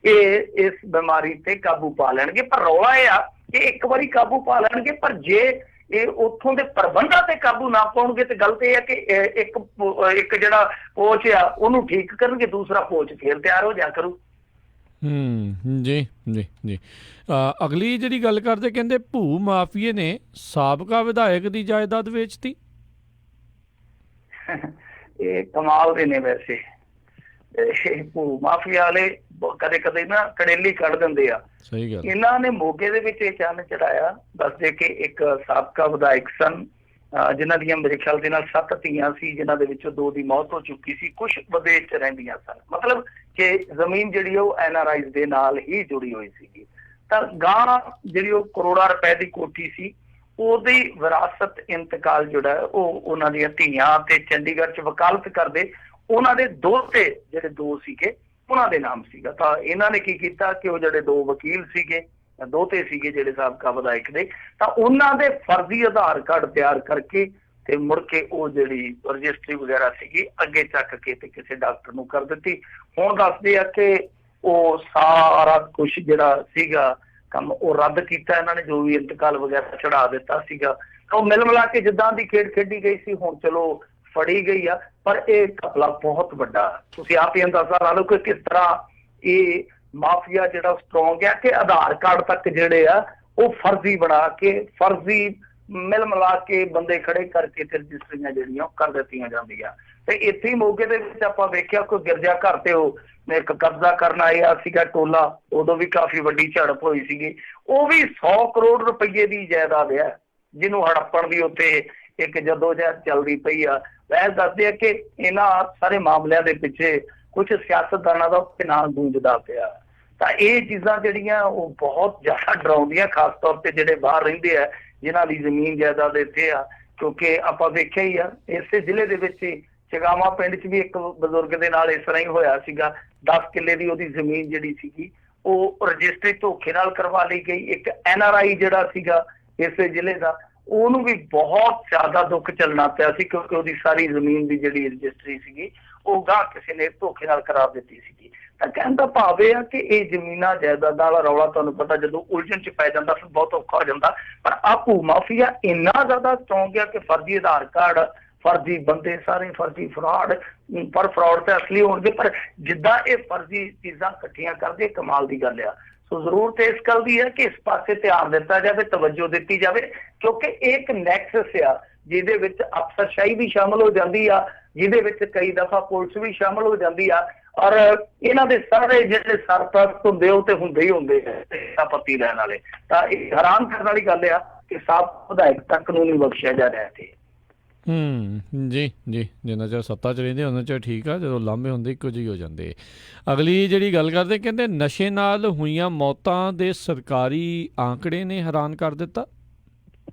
ਇਹ ਇਸ ਬਿਮਾਰੀ ਤੇ ਕਾਬੂ ਪਾ ਲੈਣਗੇ। ਪਰ ਰੌਲਾ ਇਹ ਆ ਕਿ ਇੱਕ ਵਾਰੀ ਕਾਬੂ ਪਾ ਲੈਣਗੇ, ਪਰ ਜੇ ਇਹ ਉੱਥੋਂ ਦੇ ਪ੍ਰਬੰਧਾਂ ਤੇ ਕਾਬੂ ਨਾ ਪਾਉਣਗੇ ਤੇ ਗੱਲ ਤੇ ਇਹ ਹੈ ਕਿ ਇੱਕ ਜਿਹੜਾ ਕੋਚ ਆ ਉਹਨੂੰ ਠੀਕ ਕਰਨਗੇ, ਦੂਸਰਾ ਕੋਚ ਫੇਰ ਤਿਆਰ ਹੋ ਜਾ ਕਰੂ। ਜੀ ਜੀ ਜੀ। ਅਗਲੀ ਜਿਹੜੀ ਗੱਲ ਕਰਦੇ, ਕਹਿੰਦੇ ਭੂ ਮਾਫੀਏ ਨੇ ਸਾਬਕਾ ਵਿਧਾਇਕ ਦੀ ਜਾਇਦਾਦ ਵੇਚਤੀ। ਇਹ ਕਮਾਲ ਦੇ ਨੇ ਵੈਸੇ। ਭੂ ਮਾਫੀਆ ਵਾਲੇ ਕਦੇ ਕਦੇ ਨਾ ਕੜੇਲੀ ਕੱਢ ਦਿੰਦੇ ਆ। ਸਹੀ ਗੱਲ। ਇਹਨਾਂ ਨੇ ਮੋਗੇ ਦੇ ਵਿੱਚ ਇਹ ਚੰਨ ਚੜਾਇਆ। ਦੱਸਦੇ ਕਿ ਇੱਕ ਸਾਬਕਾ ਵਿਧਾਇਕ ਸਨ ਜਿਨ੍ਹਾਂ ਦੀਆਂ ਮੇਰੇ ਖਿਆਲ ਦੇ ਨਾਲ 7 ਧੀਆਂ ਸੀ, ਜਿਨ੍ਹਾਂ ਦੇ ਵਿੱਚੋਂ 2 ਦੀ ਮੌਤ ਹੋ ਚੁੱਕੀ ਸੀ, ਕੁਛ ਵਿਦੇਸ਼ 'ਚ ਰਹਿੰਦੀਆਂ ਸਨ। ਮਤਲਬ ਕਿ ਜ਼ਮੀਨ ਜਿਹੜੀ ਉਹ NRIs ਦੇ ਨਾਲ ਹੀ ਜੁੜੀ ਹੋਈ ਸੀਗੀ। ਤਾਂ ਗਾਂ ਜਿਹੜੀ ਉਹ ਕਰੋੜਾਂ ਰੁਪਏ ਦੀ ਕੋਠੀ ਸੀ, ਉਹਦੀ ਵਿਰਾਸਤ ਇੰਤਕਾਲ ਜਿਹੜਾ ਉਹ ਉਹਨਾਂ ਦੀਆਂ ਧੀਆਂ ਤੇ ਚੰਡੀਗੜ੍ਹ 'ਚ ਵਕਾਲਤ ਕਰਦੇ ਉਹਨਾਂ ਦੇ ਦੋਹਤੇ ਜਿਹੜੇ 2 ਸੀਗੇ ਉਹਨਾਂ ਦੇ ਨਾਮ ਸੀਗਾ। ਤਾਂ ਇਹਨਾਂ ਨੇ ਕੀ ਕੀਤਾ ਕਿ ਉਹ ਜਿਹੜੇ 2 ਵਕੀਲ ਸੀਗੇ, ਦੋਹਤੇ ਸੀਗੇ ਜਿਹੜੇ ਸਾਬਕਾ ਵਿਧਾਇਕ ਦੇ, ਤਾਂ ਉਹਨਾਂ ਦੇ ਫਰਜ਼ੀ ਆਧਾਰ ਕਾਰਡ ਤਿਆਰ ਕਰਕੇ ਤੇ ਮੁੜ ਕੇ ਉਹ ਜਿਹੜੀ ਰਜਿਸਟਰੀ ਵਗੈਰਾ ਸੀਗੀ ਅੱਗੇ ਚੱਕ ਕੇ ਤੇ ਕਿਸੇ ਡਾਕਟਰ ਨੂੰ ਕਰ ਦਿੱਤੀ। ਹੁਣ ਦੱਸਦੇ ਆ ਕਿ ਉਹ ਸਾਰਾ ਕੁਝ ਜਿਹੜਾ ਸੀਗਾ ਕੰਮ ਉਹ ਰੱਦ ਕੀਤਾ ਇਹਨਾਂ ਨੇ, ਜੋ ਵੀ ਇੰਤਕਾਲ ਵਗੈਰਾ ਚੜਾ ਦਿੱਤਾ ਸੀਗਾ। ਉਹ ਮਿਲ ਮਿਲਾ ਕੇ ਜਿੱਦਾਂ ਦੀ ਖੇਡ ਖੇਡੀ ਗਈ ਸੀ, ਹੁਣ ਚਲੋ ਫੜੀ ਗਈ ਆ, ਪਰ ਇਹ ਘਪਲਾ ਬਹੁਤ ਵੱਡਾ। ਤੁਸੀਂ ਆਪ ਹੀ ਅੰਦਾਜ਼ਾ ਲਾ ਲਓ ਕਿ ਕਿਸ ਤਰ੍ਹਾਂ ਇਹ ਮਾਫੀਆ ਜਿਹੜਾ ਸਟਰੋਂਗ ਹੈ ਕਿ ਆਧਾਰ ਕਾਰਡ ਤੱਕ ਜਿਹੜੇ ਆ ਉਹ ਫਰਜ਼ੀ ਬਣਾ ਕੇ, ਫਰਜ਼ੀ ਮਿਲ ਮਿਲਾ ਕੇ ਬੰਦੇ ਖੜੇ ਕਰਕੇ ਤੇ ਰਜਿਸਟਰੀਆਂ ਜਿਹੜੀਆਂ ਉਹ ਕਰ ਦਿੱਤੀਆਂ ਜਾਂਦੀਆਂ। ਤੇ ਇੱਥੇ ਹੀ ਮੋਗੇ ਦੇ ਵਿੱਚ ਆਪਾਂ ਵੇਖਿਆ ਕੋਈ ਗਿਰਜਾ ਘਰ ਤੇ ਉਹ ਇੱਕ ਕਬਜ਼ਾ ਕਰਨ ਆਇਆ ਸੀਗਾ ਟੋਲਾ, ਉਦੋਂ ਵੀ ਕਾਫੀ ਵੱਡੀ ਝੜਪ ਹੋਈ ਸੀਗੀ। ਉਹ ਵੀ 100 ਕਰੋੜ ਰੁਪਏ ਦੀ ਜਾਇਦਾਦ ਹੈ ਜਿਹਨੂੰ ਹੜੱਪਣ ਦੀ ਉੱਥੇ ਇੱਕ ਜਦੋਜਹਿਦ ਚੱਲਦੀ ਪਈ ਆ। ਵੈਸੇ ਦੱਸਦੇ ਆ ਕਿ ਇਹਨਾਂ ਸਾਰੇ ਮਾਮਲਿਆਂ ਦੇ ਪਿੱਛੇ ਕੁਝ ਸਿਆਸਤਦਾਨਾਂ ਦਾ ਨਾਂ ਗੂੰਜਦਾ ਪਿਆ। ਤਾਂ ਇਹ ਚੀਜ਼ਾਂ ਜਿਹੜੀਆਂ ਉਹ ਬਹੁਤ ਜ਼ਿਆਦਾ ਡਰਾਉਂਦੀਆਂ, ਖਾਸ ਤੌਰ ਤੇ ਜਿਹੜੇ ਬਾਹਰ ਰਹਿੰਦੇ ਆ ਜਿਨ੍ਹਾਂ ਦੀ ਜ਼ਮੀਨ ਜਾਇਦਾਦ ਇੱਥੇ ਆ। ਕਿਉਂਕਿ ਆਪਾਂ ਵੇਖਿਆ ਹੀ ਆ ਇਸੇ ਜ਼ਿਲ੍ਹੇ ਦੇ ਵਿੱਚ ਚਗਾਵਾ ਪਿੰਡ 'ਚ ਵੀ ਇੱਕ ਬਜ਼ੁਰਗ ਦੇ ਨਾਲ ਇਸ ਤਰ੍ਹਾਂ ਹੀ ਹੋਇਆ ਸੀਗਾ। 10 ਕਿੱਲੇ ਦੀ ਉਹਦੀ ਜ਼ਮੀਨ ਜਿਹੜੀ ਸੀਗੀ ਉਹ ਰਜਿਸਟਰੀ ਧੋਖੇ ਨਾਲ ਕਰਵਾ ਲਈ ਗਈ। ਇੱਕ NRI ਜਿਹੜਾ ਸੀਗਾ ਇਸੇ ਜ਼ਿਲ੍ਹੇ ਦਾ, ਉਹਨੂੰ ਵੀ ਬਹੁਤ ਜ਼ਿਆਦਾ ਦੁੱਖ ਚੱਲਣਾ ਪਿਆ ਸੀ ਕਿਉਂਕਿ ਉਹਦੀ ਸਾਰੀ ਜ਼ਮੀਨ ਦੀ ਜਿਹੜੀ ਰਜਿਸਟਰੀ ਸੀਗੀ ਉਹ ਗਾਂ ਕਿਸੇ ਨੇ ਧੋਖੇ ਨਾਲ ਕਰਾ ਦਿੱਤੀ ਸੀਗੀ। ਤਾਂ ਕਹਿਣ ਦਾ ਭਾਵ ਇਹ ਆ ਕਿ ਇਹ ਜ਼ਮੀਨਾਂ ਜਾਇਦਾਦਾਂ ਵਾਲਾ ਰੌਲਾ ਤੁਹਾਨੂੰ ਪਤਾ ਜਦੋਂ ਉਲਝਣ 'ਚ ਪੈ ਜਾਂਦਾ ਫਿਰ ਬਹੁਤ ਔਖਾ ਹੋ ਜਾਂਦਾ। ਪਰ ਆਹ ਭੂ ਮਾਫੀਆ ਇੰਨਾ ਜ਼ਿਆਦਾ ਸਟਰੋਂਗ ਗਿਆ ਕਿ ਫਰਜ਼ੀ ਆਧਾਰ ਕਾਰਡ, ਫਰਜ਼ੀ ਬੰਦੇ, ਸਾਰੇ ਫਰਜ਼ੀ ਫਰਾਡ, ਪਰ ਫਰਾਡ ਤੇ ਅਸਲੀ ਹੋਣਗੇ, ਪਰ ਜਿੱਦਾਂ ਇਹ ਫਰਜ਼ੀ ਚੀਜ਼ਾਂ ਇਕੱਠੀਆਂ ਕਰਦੇ ਕਮਾਲ ਦੀ ਗੱਲ ਆ। ਸੋ ਜ਼ਰੂਰਤ ਇਸ ਗੱਲ ਦੀ ਹੈ ਕਿ ਇਸ ਪਾਸੇ ਧਿਆਨ ਦਿੱਤਾ ਜਾਵੇ, ਤਵੱਜੋ ਦਿੱਤੀ ਜਾਵੇ, ਕਿਉਂਕਿ ਇਹ ਇੱਕ ਨੈਕਸਸ ਆ ਜਿਹਦੇ ਵਿੱਚ ਅਫਸਰਸ਼ਾਹੀ ਵੀ ਸ਼ਾਮਲ ਹੋ ਜਾਂਦੀ ਆ, ਜਿਹਦੇ ਵਿੱਚ ਕਈ ਦਫਾ ਪੁਲਿਸ ਵੀ ਸ਼ਾਮਲ ਹੋ ਜਾਂਦੀ ਆ, ਔਰ ਇਹਨਾਂ ਦੇ ਸਾਰੇ ਜਿਹੜੇ ਸਰਪ੍ਰਸਤ ਹੁੰਦੇ ਉਹ ਤੇ ਹੁੰਦੇ ਹੀ ਹੁੰਦੇ ਆ ਪੱਤੀ ਲੈਣ ਵਾਲੇ। ਤਾਂ ਇਹ ਹੈਰਾਨ ਕਰਨ ਵਾਲੀ ਗੱਲ ਆ ਕਿ ਸਾਬਕਾ ਵਿਧਾਇਕ ਤੱਕ ਨੂੰ ਨਹੀਂ ਬਖਸ਼ਿਆ ਜਾ ਰਿਹਾ ਇੱਥੇ। ਜੀ ਜੀ, ਜਿੰਨਾ ਚਿਰ ਸੱਤਾ 'ਚ ਰਹਿੰਦੇ ਉਹਨਾਂ ਚਿਰ ਠੀਕ ਆ, ਜਦੋਂ ਲਾਂਭੇ ਹੁੰਦੇ ਇੱਕੋ ਜਿਹੇ ਹੋ ਜਾਂਦੇ। ਅਗਲੀ ਜਿਹੜੀ ਗੱਲ ਕਰਦੇ, ਕਹਿੰਦੇ ਨਸ਼ੇ ਨਾਲ ਹੋਈਆਂ ਮੌਤਾਂ ਦੇ ਸਰਕਾਰੀ ਆંકੜੇ ਨੇ ਹੈਰਾਨ ਕਰ ਦਿੱਤਾ।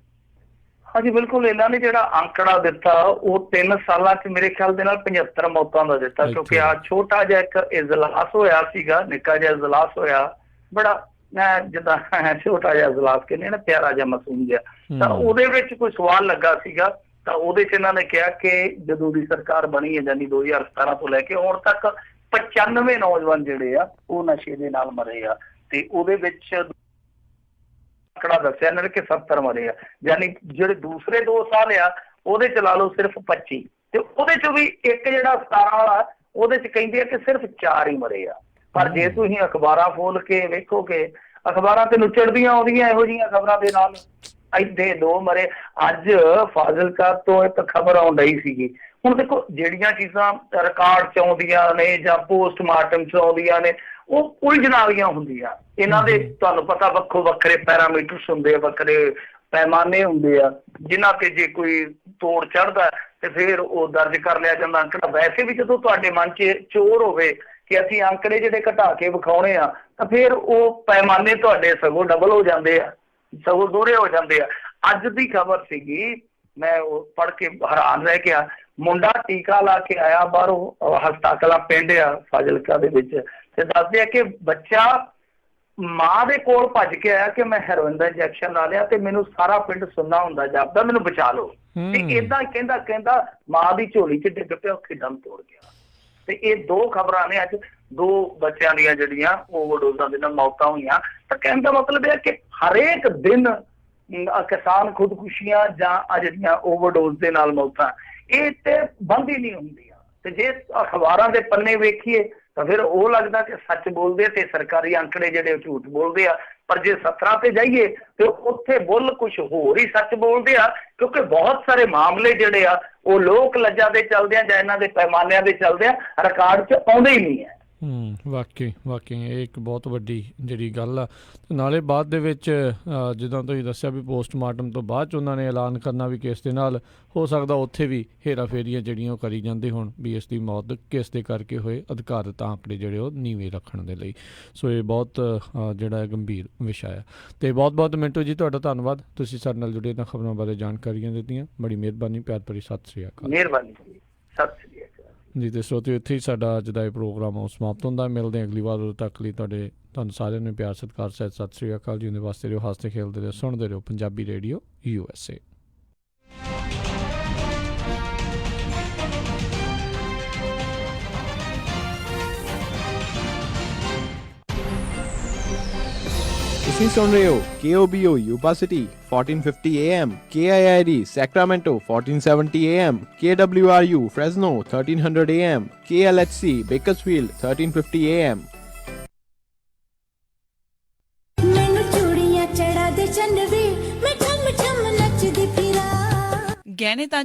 ਹਾਂਜੀ ਬਿਲਕੁਲ, ਇਹਨਾਂ ਨੇ ਜਿਹੜਾ ਆંકੜਾ ਦਿੱਤਾ ਉਹ 3 ਸਾਲਾਂ 'ਚ ਮੇਰੇ ਖਿਆਲ ਦੇ ਨਾਲ 75 ਮੌਤਾਂ ਦਾ ਦਿੱਤਾ। ਕਿਉਂਕਿ ਆ ਛੋਟਾ ਜਿਹਾ ਇੱਕ ਇਜਲਾਸ ਹੋਇਆ ਸੀਗਾ, ਨਿੱਕਾ ਜਿਹਾ ਇਜਲਾਸ ਹੋਇਆ, ਬੜਾ ਜਿੱਦਾਂ ਛੋਟਾ ਜਿਹਾ ਇਜਲਾਸ ਕਹਿੰਦੇ ਨਾ, ਪਿਆਰਾ ਜਿਹਾ ਮਾਸੂਮ ਜਿਹਾ। ਤਾਂ ਉਹਦੇ ਵਿੱਚ ਕੋਈ ਸਵਾਲ ਲੱਗਾ ਸੀਗਾ, ਤਾਂ ਉਹਦੇ 'ਚ ਇਹਨਾਂ ਨੇ ਕਿਹਾ ਕਿ ਜਦੋਂ ਦੀ ਸਰਕਾਰ ਬਣੀ ਹੈ ਯਾਨੀ 2017 ਤੋਂ ਲੈ ਕੇ ਹੁਣ ਤੱਕ 95 ਨੌਜਵਾਨ ਜਿਹੜੇ ਆ ਉਹ ਨਸ਼ੇ ਦੇ ਨਾਲ ਮਰੇ ਆ। ਤੇ ਉਹਦੇ ਵਿੱਚ ਆંકੜਾ ਦੱਸਿਆ ਇਹਨਾਂ ਨੇ ਕਿ 70 ਮਰੇ ਆ, ਯਾਨੀ ਜਿਹੜੇ ਦੂਸਰੇ 2 ਸਾਲ ਆ ਉਹਦੇ 'ਚ ਲਾ ਲਓ ਸਿਰਫ 25, ਤੇ ਉਹਦੇ 'ਚ ਵੀ ਇੱਕ ਜਿਹੜਾ 17 ਵਾਲਾ ਉਹਦੇ 'ਚ ਕਹਿੰਦੇ ਆ ਕਿ ਸਿਰਫ 4 ਹੀ ਮਰੇ ਆ। ਪਰ ਜੇ ਤੁਸੀਂ ਅਖਬਾਰਾਂ ਫੋਲ ਕੇ ਵੇਖੋਗੇ, ਅਖਬਾਰਾਂ ਤੇ ਨੁੱਚੜਦੀਆਂ ਆਉਂਦੀਆਂ ਇਹੋ ਜਿਹੀਆਂ ਖਬਰਾਂ ਦੇ ਨਾਲ, ਇੱਥੇ 2 ਮਰੇ। ਅੱਜ ਫਾਜ਼ਿਲਕਾ ਤੋਂ ਇੱਕ ਖਬਰ ਆਉਣ ਰਹੀ ਸੀਗੀ। ਹੁਣ ਦੇਖੋ ਜਿਹੜੀਆਂ ਚੀਜ਼ਾਂ ਰਿਕਾਰਡ 'ਚ ਆਉਂਦੀਆਂ ਨੇ ਜਾਂ ਪੋਸਟਮਾਰਟਮ 'ਚ ਆਉਂਦੀਆਂ ਨੇ ਉਹ ਉਲਝਣ ਵਾਲੀਆਂ ਹੁੰਦੀਆਂ। ਇਹਨਾਂ ਦੇ ਤੁਹਾਨੂੰ ਪਤਾ ਵੱਖੋ ਵੱਖਰੇ ਪੈਰਾਮੀਟਰਸ ਹੁੰਦੇ ਆ, ਵੱਖਰੇ ਪੈਮਾਨੇ ਹੁੰਦੇ ਆ, ਜਿਨ੍ਹਾਂ ਤੇ ਜੇ ਕੋਈ ਤੋੜ ਚੜ੍ਹਦਾ ਤੇ ਫਿਰ ਉਹ ਦਰਜ ਕਰ ਲਿਆ ਜਾਂਦਾ ਅੰਕੜਾ। ਵੈਸੇ ਵੀ ਜਦੋਂ ਤੁਹਾਡੇ ਮਨ 'ਚ ਚੋਰ ਹੋਵੇ ਕਿ ਅਸੀਂ ਅੰਕੜੇ ਜਿਹੜੇ ਘਟਾ ਕੇ ਵਿਖਾਉਣੇ ਆ ਤਾਂ ਫਿਰ ਉਹ ਪੈਮਾਨੇ ਤੁਹਾਡੇ ਸਗੋਂ ਡਬਲ ਹੋ ਜਾਂਦੇ ਆ, ਸਗੋਂ ਦੋਹਰੇ ਹੋ ਜਾਂਦੇ ਆ। ਅੱਜ ਦੀ ਖਬਰ ਸੀਗੀ, ਮੈਂ ਉਹ ਪੜ੍ਹ ਕੇ ਹੈਰਾਨ ਰਹਿ ਗਿਆ। ਮੁੰਡਾ ਟੀਕਾ ਲਾ ਕੇ ਆਇਆ ਬਾਹਰੋਂ, ਹਸਤਾਕਲਾ ਪਿੰਡ ਆ ਫਾਜ਼ਿਲਕਾ ਦੇ ਵਿੱਚ, ਤੇ ਦੱਸਦੇ ਆ ਕਿ ਬੱਚਾ ਮਾਂ ਦੇ ਕੋਲ ਭੱਜ ਕੇ ਆਇਆ ਕਿ ਮੈਂ ਹੈਰੋਇਨ ਦਾ ਇੰਜੈਕਸ਼ਨ ਲਾ ਲਿਆ ਤੇ ਮੈਨੂੰ ਸਾਰਾ ਪਿੰਡ ਸੁਣਨਾ ਹੁੰਦਾ ਜਾਪਦਾ, ਮੈਨੂੰ ਬਚਾ ਲਓ। ਤੇ ਏਦਾਂ ਕਹਿੰਦਾ ਮਾਂ ਦੀ ਝੋਲੀ 'ਚ ਡਿੱਗ ਪਿਆ, ਉੱਥੇ ਦਮ ਤੋੜ ਗਿਆ। ਤੇ ਇਹ 2 ਖਬਰਾਂ ਨੇ ਅੱਜ, 2 ਬੱਚਿਆਂ ਦੀਆਂ ਜਿਹੜੀਆਂ ਓਵਰਡੋਜ਼ਾਂ ਦੇ ਨਾਲ ਮੌਤਾਂ ਹੋਈਆਂ। ਤਾਂ ਕਹਿਣ ਦਾ ਮਤਲਬ ਇਹ ਕਿ ਹਰੇਕ ਦਿਨ ਕਿਸਾਨ ਖੁਦਕੁਸ਼ੀਆਂ ਜਾਂ ਜਿਹੜੀਆਂ ਓਵਰਡੋਜ਼ ਦੇ ਨਾਲ ਮੌਤਾਂ, ਇਹ ਤੇ ਬੰਦ ਹੀ ਨਹੀਂ ਹੁੰਦੀਆਂ। ਤੇ ਜੇ ਅਖਬਾਰਾਂ ਦੇ ਪੰਨੇ ਵੇਖੀਏ ਤਾਂ ਫਿਰ ਉਹ ਲੱਗਦਾ ਕਿ ਸੱਚ ਬੋਲਦੇ ਤੇ ਸਰਕਾਰੀ ਅੰਕੜੇ ਜਿਹੜੇ ਝੂਠ ਬੋਲਦੇ ਆ। ਪਰ ਜੇ 17 ਤੇ ਜਾਈਏ ਤੇ ਉੱਥੇ ਬੁੱਲ ਕੁਛ ਹੋਰ ਹੀ ਸੱਚ ਬੋਲਦੇ ਆ, ਕਿਉਂਕਿ ਬਹੁਤ ਸਾਰੇ ਮਾਮਲੇ ਜਿਹੜੇ ਆ ਉਹ ਲੋਕ ਲੱਜਾਂ ਦੇ ਚੱਲਦੇ ਆ ਜਾਂ ਇਹਨਾਂ ਦੇ ਪੈਮਾਨਿਆਂ ਦੇ ਚੱਲਦੇ ਆ, ਰਿਕਾਰਡ 'ਚ ਆਉਂਦੇ ਹੀ ਨਹੀਂ ਹੈ। ਵਾਕਈ ਇਹ ਇੱਕ ਬਹੁਤ ਵੱਡੀ ਜਿਹੜੀ ਗੱਲ ਆ ਤੇ ਨਾਲੇ ਬਾਅਦ ਦੇ ਵਿੱਚ ਜਿੱਦਾਂ ਤੁਸੀਂ ਦੱਸਿਆ ਵੀ ਪੋਸਟਮਾਰਟਮ ਤੋਂ ਬਾਅਦ 'ਚ ਉਹਨਾਂ ਨੇ ਐਲਾਨ ਕਰਨਾ ਵੀ ਕਿਸ ਦੇ ਨਾਲ ਹੋ ਸਕਦਾ ਉੱਥੇ ਵੀ ਹੇਰਾ ਫੇਰੀਆਂ ਜਿਹੜੀਆਂ ਉਹ ਕਰੀ ਜਾਂਦੇ ਹੋਣ ਵੀ ਇਸ ਦੀ ਮੌਤ ਕਿਸ ਦੇ ਕਰਕੇ ਹੋਏ, ਅਧਿਕਾਰਤ ਆਂਕੜੇ ਜਿਹੜੇ ਉਹ ਨੀਵੇਂ ਰੱਖਣ ਦੇ ਲਈ। ਸੋ ਇਹ ਬਹੁਤ ਜਿਹੜਾ ਹੈ ਗੰਭੀਰ ਵਿਸ਼ਾ ਆ। ਅਤੇ ਬਹੁਤ ਮਿੰਟੂ ਜੀ ਤੁਹਾਡਾ ਧੰਨਵਾਦ, ਤੁਸੀਂ ਸਾਡੇ ਨਾਲ ਜੁੜੇ ਇਹਨਾਂ ਖਬਰਾਂ ਬਾਰੇ ਜਾਣਕਾਰੀਆਂ ਦਿੱਤੀਆਂ, ਬੜੀ ਮਿਹਰਬਾਨੀ। ਪਿਆਰ ਭਰੀ ਸਤਿ ਸ਼੍ਰੀ ਅਕਾਲ। ਮਿਹਰਬਾਨੀ ਜੀ, ਸਤਿ ਸ਼੍ਰੀ ਅਕਾਲ ਜੀ। ਤੇ ਸਰੋਤਿਓ ਇੱਥੇ ਹੀ ਸਾਡਾ ਅੱਜ ਦਾ ਇਹ ਪ੍ਰੋਗਰਾਮ ਉਹ ਸਮਾਪਤ ਹੁੰਦਾ। ਮਿਲਦੇ ਹਾਂ ਅਗਲੀ ਵਾਰ, ਉਦੋਂ ਤੱਕ ਲਈ ਤੁਹਾਨੂੰ ਸਾਰਿਆਂ ਨੂੰ ਪਿਆਰ ਸਤਿਕਾਰ ਸਹਿਤ ਸਤਿ ਸ਼੍ਰੀ ਅਕਾਲ ਜੀ। ਉਹਦੇ ਵਾਸਤੇ ਰਹੋ, ਹੱਸਦੇ ਖੇਲਦੇ ਰਹੋ, ਸੁਣਦੇ ਰਹੋ ਪੰਜਾਬੀ ਰੇਡੀਓ USA। ਤੁਸੀਂ ਸੁਣ ਰਹੇ ਹੋ KOBO Yuba City 1450 AM, KIID Sacramento 1470 AM, KWRU Fresno 1300 AM, KLHC Bakersfield 1350 AM। ਮੈਨੂੰ ਚੂੜੀਆਂ ਚੜਾ ਦੇ ਚੰਨਵੇ, ਮੈਂ ਠਮ ਠਮ ਨੱਚਦੀ ਫਿਰਾਂ। ਗਹਿਣੇ ਤਾਂ